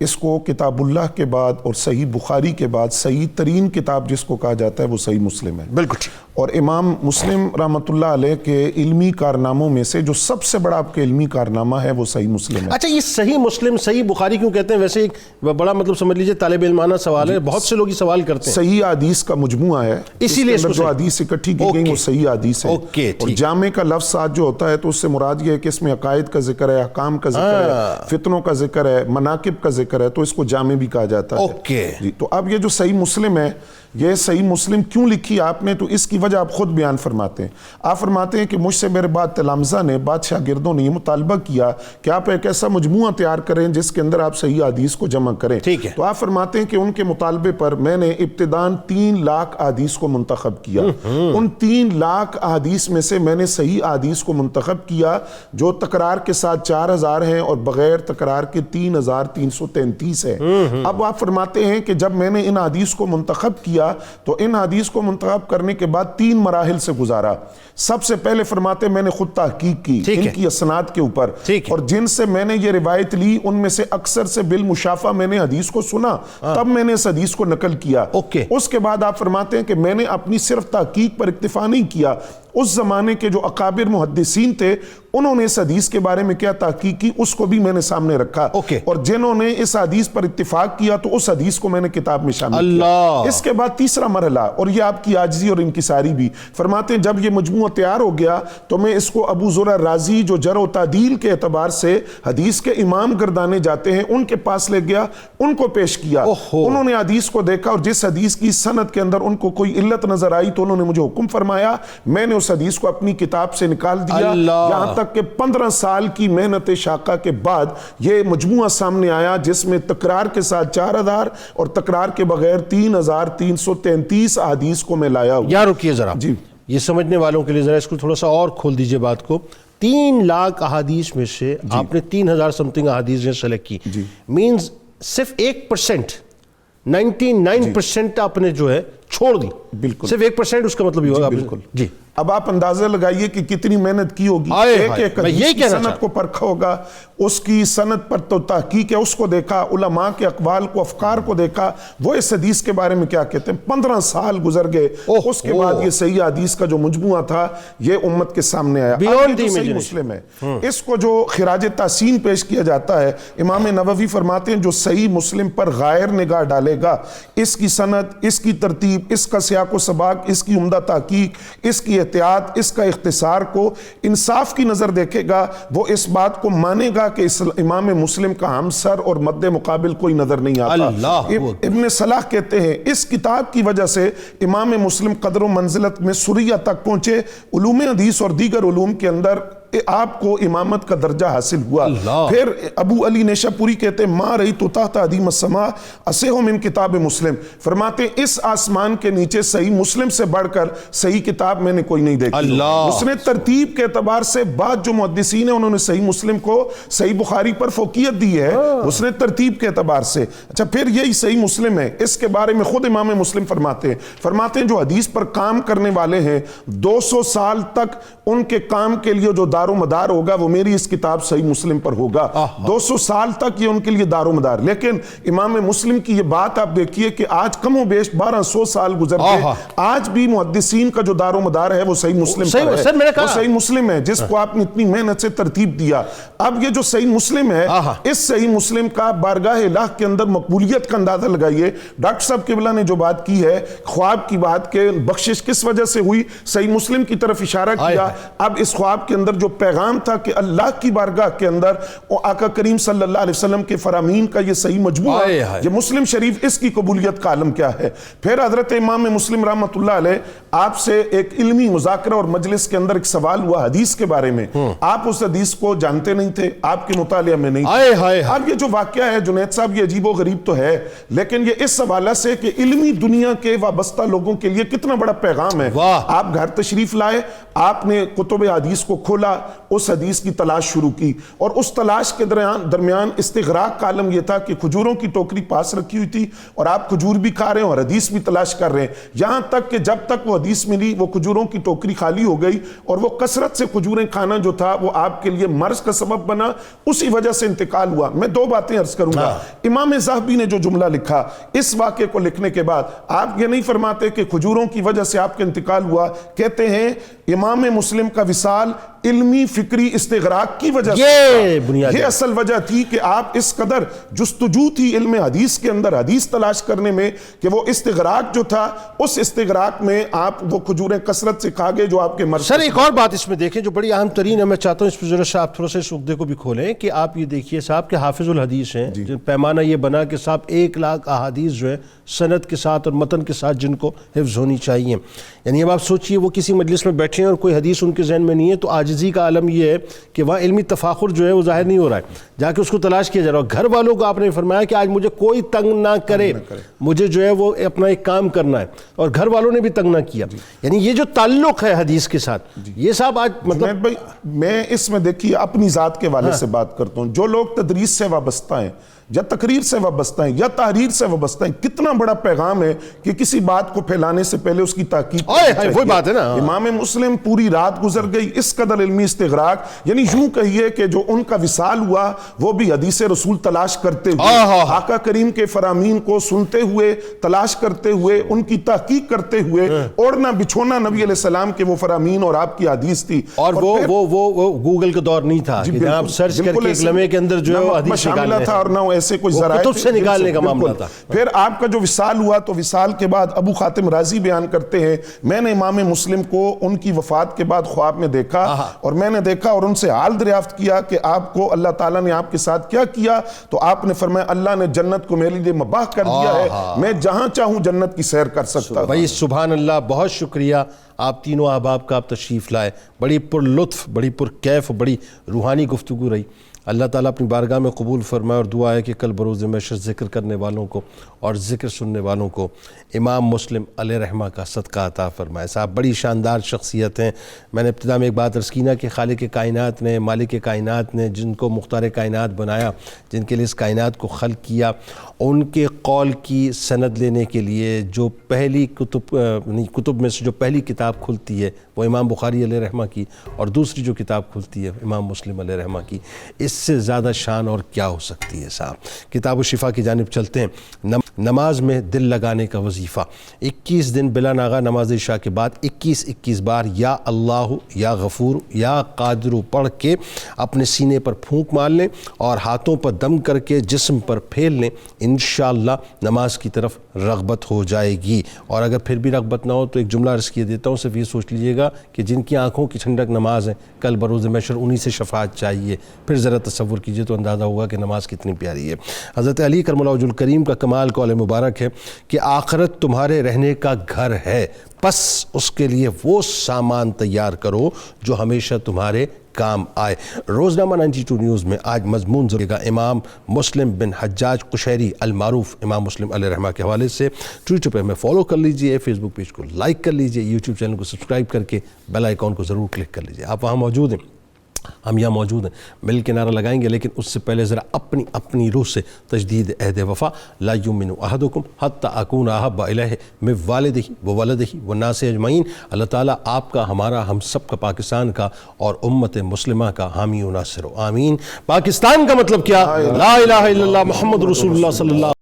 اس کو کتاب اللہ کے بعد اور صحیح بخاری کے بعد صحیح ترین کتاب جس کو کہا جاتا ہے وہ صحیح مسلم ہے. بالکل. اور امام مسلم رحمۃ اللہ علیہ کے علمی کارناموں میں سے جو سب سے بڑا آپ کے علمی کارنامہ ہے وہ صحیح مسلم ہے. اچھا، یہ صحیح مسلم صحیح بخاری کیوں کہتے ہیں؟ ویسے ایک بڑا مطلب سمجھ لیجئے طالب علمانہ سوال ہے، بہت سے لوگ یہ سوال کرتے ہیں. صحیح حدیث کا مجموعہ ہے، اسی لیے جو حدیث اکٹھی کی گئی وہ صحیح حدیث ہے. اور جامع کا لفظ ساتھ جو ہوتا ہے تو اس سے مراد یہ ہے کہ اس میں عقائد کا ذکر ہے، احکام کا ذکر ہے، فتنوں کا ذکر ہے، مناقب کا ذکر ذکر ہے تو اس کو جامع بھی کہا جاتا ہے. اوکے جی تو اب یہ جو صحیح مسلم ہے، یہ صحیح مسلم کیوں لکھی آپ نے، تو اس کی وجہ آپ خود بیان فرماتے ہیں. آپ فرماتے ہیں کہ مجھ سے میرے بعد تلامذہ نے، بعد شاگردوں نے یہ مطالبہ کیا کہ آپ ایک ایسا مجموعہ تیار کریں جس کے اندر آپ صحیح حدیث کو جمع کریں. ٹھیک ہے. تو آپ فرماتے ہیں کہ ان کے مطالبے پر میں نے ابتداً 3 لاکھ احادیث کو منتخب کیا. ان 3 لاکھ احادیث میں سے میں نے صحیح احادیث کو منتخب کیا جو تکرار کے ساتھ 4000 ہیں اور بغیر تکرار کے 3333 ہے. اب آپ فرماتے ہیں کہ جب میں نے ان احادیث کو منتخب کیا تو ان حدیث کو منتخب کرنے کے بعد 3 مراحل سے گزارا. سب سے پہلے فرماتے میں نے خود تحقیق کی ان کی اسناد کے اوپر، اور جن سے میں نے یہ روایت لی ان میں سے اکثر سے بالمشافہ میں نے حدیث کو سنا، تب میں نے اس حدیث کو نقل کیا. اس کے بعد آپ فرماتے ہیں کہ میں نے اپنی صرف تحقیق پر اکتفا نہیں کیا، اس زمانے کے جو اکابر محدثین تھے انہوں نے اس حدیث کے بارے میں کیا تحقیق کی اس کو بھی میں نے سامنے رکھا، اور جنہوں نے اس حدیث پر اتفاق کیا تو اس حدیث کو میں نے کتاب میں شامل کیا. اس کے بعد تیسرا مرحلہ، اور یہ آپ کی عاجزی اور انکساری بھی، فرماتے ہیں جب یہ مجموعہ تیار ہو گیا تو میں اس کو ابو زرع رازی جو جرح و تعدیل کے اعتبار سے حدیث کے امام گردانے جاتے ہیں ان کے پاس لے گیا، ان کو پیش کیا. انہوں نے حدیث کو دیکھا اور جس حدیث کی سند کے اندر ان کو کوئی علت نظر آئی تو انہوں نے مجھے حکم فرمایا، میں نے اس حدیث کو اپنی کتاب سے نکال دیا. یہاں تک کہ 15 سال کی محنت شاقہ کے بعد یہ مجموعہ سامنے آیا جس میں تکرار کے ساتھ 4000 اور تکرار کے بغیر 3333 احادیث کو میں لایا ہوں. یہاں رکیے ذرا، جی یہ سمجھنے والوں کے لیے ذرا اس کو تھوڑا سا اور کھول دیجئے بات کو. 3 لاکھ احادیث میں سے آپ نے 3000 سمتنگ احادیث سلیکٹ کی، مینز صرف 1%، 99% آپ نے جو ہے چھوڑ دی. بالکل صرف 1% اس کا مطلب یہ ہوگا. بالکل. جی اب آپ اندازہ لگائیے کہ کتنی محنت کی ہوگی. ایک ایک حدیث کی سند کو پرکھا ہوگا، اس کی سند پر تو تحقیق ہے، اس کو دیکھا، علماء کے اقوال کو، افکار کو دیکھا، وہ اس حدیث کے بارے میں کیا کہتے ہیں. 15 سال گزر گئے، اس کے بعد یہ صحیح حدیث کا جو مجموعہ تھا یہ امت کے سامنے آیا. اب یہ صحیح مسلم ہے، اس کو جو خراج تحسین پیش کیا جاتا ہے، امام نووی فرماتے ہیں جو صحیح مسلم پر غائر نگاہ ڈالے گا، اس کی سند، اس کی ترتیب، اس کا سیاق و سباق، اس کی عمدہ تحقیق، اس کی احتیاط، اس کا اختصار کو انصاف کی نظر دیکھے گا، وہ اس بات کو مانے گا کہ اس امام مسلم کا ہمسر اور مد مقابل کوئی نظر نہیں آتا. ابن صلاح کہتے ہیں اس کتاب کی وجہ سے امام مسلم قدر و منزلت میں سریہ تک پہنچے، علوم حدیث اور دیگر علوم کے اندر آپ کو امامت کا درجہ حاصل ہوا. پھر ابو علی نیشاپوری کہتے ہیں ما رأیت تحت عدیم السماء اصح من کتاب مسلم، فرماتے ہیں اس آسمان کے نیچے صحیح مسلم سے بڑھ کر صحیح کتاب میں نے کوئی نہیں دیکھی. اس نے ترتیب کے اعتبار سے بعد جو محدثین ہیں انہوں نے صحیح مسلم کو صحیح بخاری پر فوقیت دی ہے، اس نے ترتیب کے اعتبار سے. اچھا پھر یہی صحیح مسلم ہے، اس کے بارے میں خود امام مسلم فرماتے ہیں جو حدیث پر کام کرنے والے ہیں 200 سال تک ان کے کام کے لیے جو دار و مدار ہوگا وہ میری اس کتاب صحیح مسلم پر ہوگا. 200 سال تک یہ ان کے لیے دار و مدار. لیکن امام مسلم کی یہ بات آپ دیکھیے کہ آج کم و بیش 1200 سال گزر گئے، آج بھی محدثین کا جو دار و مدار ہے وہ صحیح مسلم پر ہے، وہ صحیح مسلم ہے جس کو آپ نے اتنی محنت سے ترتیب دیا. اب یہ جو صحیح مسلم ہے، اس صحیح مسلم کا بارگاہ الہ کے اندر مقبولیت کا اندازہ لگائیے. ڈاکٹر صاحب قبلہ نے جو بات کی ہے خواب کی بات کہ بخشش کس وجہ سے ہوئی، صحیح مسلم کی طرف اشارہ کیا. اب اس خواب کے اندر جو پیغام تھا کہ اللہ کی بارگاہ کے اندر آقا کریم صلی اللہ علیہ وسلم کے فرامین کا یہ صحیح مجموعہ، یہ مسلم شریف، اس کی قبولیت کا عالم کیا ہے. پھر حضرت امام مسلم رحمۃ اللہ علیہ آپ سے ایک علمی مذاکرہ اور مجلس کے اندر ایک سوال ہوا حدیث کے بارے میں، آپ اس حدیث کو جانتے نہیں تھے، آپ کے مطالعہ میں نہیں تھے. اب یہ جو واقعہ ہے جنید صاحب یہ عجیب و غریب تو ہے، لیکن یہ اس حوالہ سے کہ علمی دنیا کے وابستہ لوگوں کے لیے کتنا بڑا پیغام ہے. آپ گھر تشریف لائے، آپ نے کتب حدیث کو کھولا، اس حدیث کی تلاش شروع کی، اور اس تلاش کے درمیان استغراق کا عالم یہ تھا کہ کھجوروں کی ٹوکری پاس رکھی ہوئی تھی اور آپ کھجور بھی کھا رہے ہیں اور حدیث بھی تلاش کر رہے ہیں، یہاں تک کہ جب تک وہ حدیث ملی وہ کھجوروں کی ٹوکری خالی ہو گئی اور وہ کثرت سے کھجوریں کھانا جو تھا وہ آپ کے لیے مرض کا سبب بنا، اسی وجہ سے انتقال ہوا. میں 2 باتیں عرض کروں گا. امام ذہبی نے جو جملہ لکھا اس واقعے کو لکھنے کے بعد، آپ یہ نہیں فرماتے کہ کھجوروں کی وجہ سے آپ کا انتقال ہوا، کہتے ہیں امام مسلم کا وصال علم علمی فکری استغراق کی وجہ یہ بنیاد یہ اصل وجہ تھی کہ آپ اس قدر جستجو تھی علم حدیث کے اندر حدیث تلاش کرنے میں کہ وہ استغراق جو تھا اس استغراق میں آپ وہ کھجوریں کثرت سے کھا گئے جو آپ کے مرض. سر ایک اور بات اس میں دیکھیں جو بڑی اہم ترین ہے, میں چاہتا ہوں اس پہ ذرا سا آپ تھوڑا سا اس عقدے کو بھی کھولیں کہ آپ یہ دیکھیے صاحب کہ حافظ الحدیث ہیں, پیمانہ یہ بنا کہ صاحب 1,00,000 احادیث جو ہے سند کے ساتھ اور متن کے ساتھ جن کو حفظ ہونی چاہیے. یعنی اب آپ سوچئے وہ کسی مجلس میں بیٹھے ہیں اور کوئی حدیث ان کے ذہن میں نہیں ہے تو عاجزی کا عالم یہ ہے کہ وہاں علمی تفاخر جو ہے وہ ظاہر نہیں ہو رہا ہے, جا کے اس کو تلاش کیا جا رہا ہے. گھر والوں کو آپ نے فرمایا کہ آج مجھے کوئی تنگ نہ کرے, مجھے جو ہے وہ اپنا ایک کام کرنا ہے, اور گھر والوں نے بھی تنگ نہ کیا. یعنی یہ جو تعلق ہے حدیث کے ساتھ یہ صاحب آج جنید بھائی میں اس میں دیکھیے اپنی ذات کے والے سے بات کرتا ہوں. جو لوگ تدریس سے وابستہ ہیں یا تقریر سے وابستہ ہیں یا تحریر سے وابستہ ہیں, کتنا بڑا پیغام ہے کہ کسی بات کو پھیلانے سے پہلے اس کی تحقیق وہی بات ہے نا. امام مسلم پوری رات گزر گئی اس قدر علمی استغراق, یعنی یوں کہیے کہ جو ان کا وصال ہوا وہ بھی حدیث رسول تلاش کرتے ہوئے, آقا کریم کے فرامین کو سنتے ہوئے, تلاش کرتے ہوئے, ان کی تحقیق کرتے ہوئے. اوڑھنا بچھونا نبی علیہ السلام کے وہ فرامین اور آپ کی حدیث تھی, اور وہ گوگل کا دور نہیں تھا کہ آپ سرچ کر کے ایک لمحے کے اندر جو ہے حدیث نکالنے تھا اور نہ ایسے کوئی ذرائع کتب سے نکالنے کا معاملہ تھا. پھر آپ کا جو وصال ہوا تو وصال کے بعد ابو خاتم رازی بیان کرتے ہیں میں نے امام مسلم کو ان کی وفات کے بعد خواب میں دیکھا اور میں نے دیکھا اور ان سے حال دریافت کیا کہ آپ کو اللہ تعالیٰ نے آپ کے ساتھ کیا کیا, تو آپ نے فرمایا اللہ نے جنت کو میرے لیے مباح کر دیا ہے, میں جہاں چاہوں جنت کی سیر کر سکتا ہوں. بھائی سبحان اللہ, بہت شکریہ آپ تینوں احباب کا آپ تشریف لائے. بڑی پر لطف, بڑی پر کیف, بڑی روحانی گفتگو رہی. اللہ تعالیٰ اپنی بارگاہ میں قبول فرمائے, اور دعا ہے کہ کل بروز محشر ذکر کرنے والوں کو اور ذکر سننے والوں کو امام مسلم علیہ رحمہ کا صدقہ عطا فرمائے. صاحب بڑی شاندار شخصیت ہیں. میں نے ابتدا میں ایک بات عرض کی نا کہ خالق کائنات نے, مالک کائنات نے جن کو مختار کائنات بنایا, جن کے لیے اس کائنات کو خلق کیا, ان کے قول کی سند لینے کے لیے جو پہلی کتب میں سے جو پہلی کتاب کھلتی ہے وہ امام بخاری علیہ رحمہ کی, اور دوسری جو کتاب کھلتی ہے امام مسلم علیہ رحمہ کی. اس سے زیادہ شان اور کیا ہو سکتی ہے صاحب. کتاب الشفا کی جانب چلتے ہیں. نماز میں دل لگانے کا وظیفہ 21 دن بلا ناغہ نماز عشاء کے بعد 21 بار یا اللہ یا غفور یا قادر پڑھ کے اپنے سینے پر پھونک مار لیں اور ہاتھوں پر دم کر کے جسم پر پھیل لیں. انشاءاللہ نماز کی طرف رغبت ہو جائے گی. اور اگر پھر بھی رغبت نہ ہو تو ایک جملہ عرض کیے دیتا ہوں, صرف یہ سوچ لیجئے گا کہ جن کی آنکھوں کی ٹھنڈک نماز ہے کل بروز محشر انہی سے شفاعت چاہیے. پھر ذرا تصور کیجئے تو اندازہ ہوگا کہ نماز کتنی پیاری ہے. حضرت علی کرم اللہ وجہ الکریم کا کمال قول مبارک ہے کہ آخرت تمہارے رہنے کا گھر ہے, پس اس کے لیے وہ سامان تیار کرو جو ہمیشہ تمہارے کام آئے. روزنامہ 92 نیوز میں آج مضمون ضرورے گا امام مسلم بن حجاج قشیری المعروف امام مسلم علیہ رحمہ کے حوالے سے. ٹویٹر پہ ہمیں فالو کر لیجئے, فیس بک پیج کو لائک کر لیجئے, یوٹیوب چینل کو سبسکرائب کر کے بیل آئیکن کو ضرور کلک کر لیجئے. آپ وہاں موجود ہیں, ہم یہاں موجود ہیں, مل کے نعرہ لگائیں گے, لیکن اس سے پہلے ذرا اپنی روح سے تجدید عہد وفا. لا یؤمن احدکم حتی اکون احب الیہ من والدہ وولدہ والناس اجمعین. اللہ تعالیٰ آپ کا, ہمارا, ہم سب کا, پاکستان کا اور امت مسلمہ کا حامی و ناصر ہو, آمین. پاکستان کا مطلب کیا؟ لا الہ الا اللہ محمد رسول اللہ صلی اللہ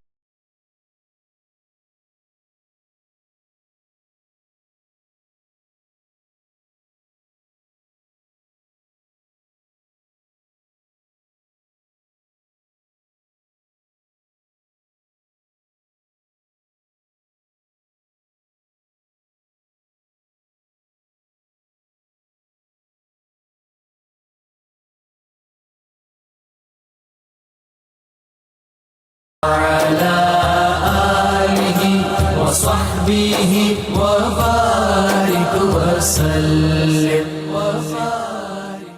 وعلى آله وصحبه وبارك وسلم.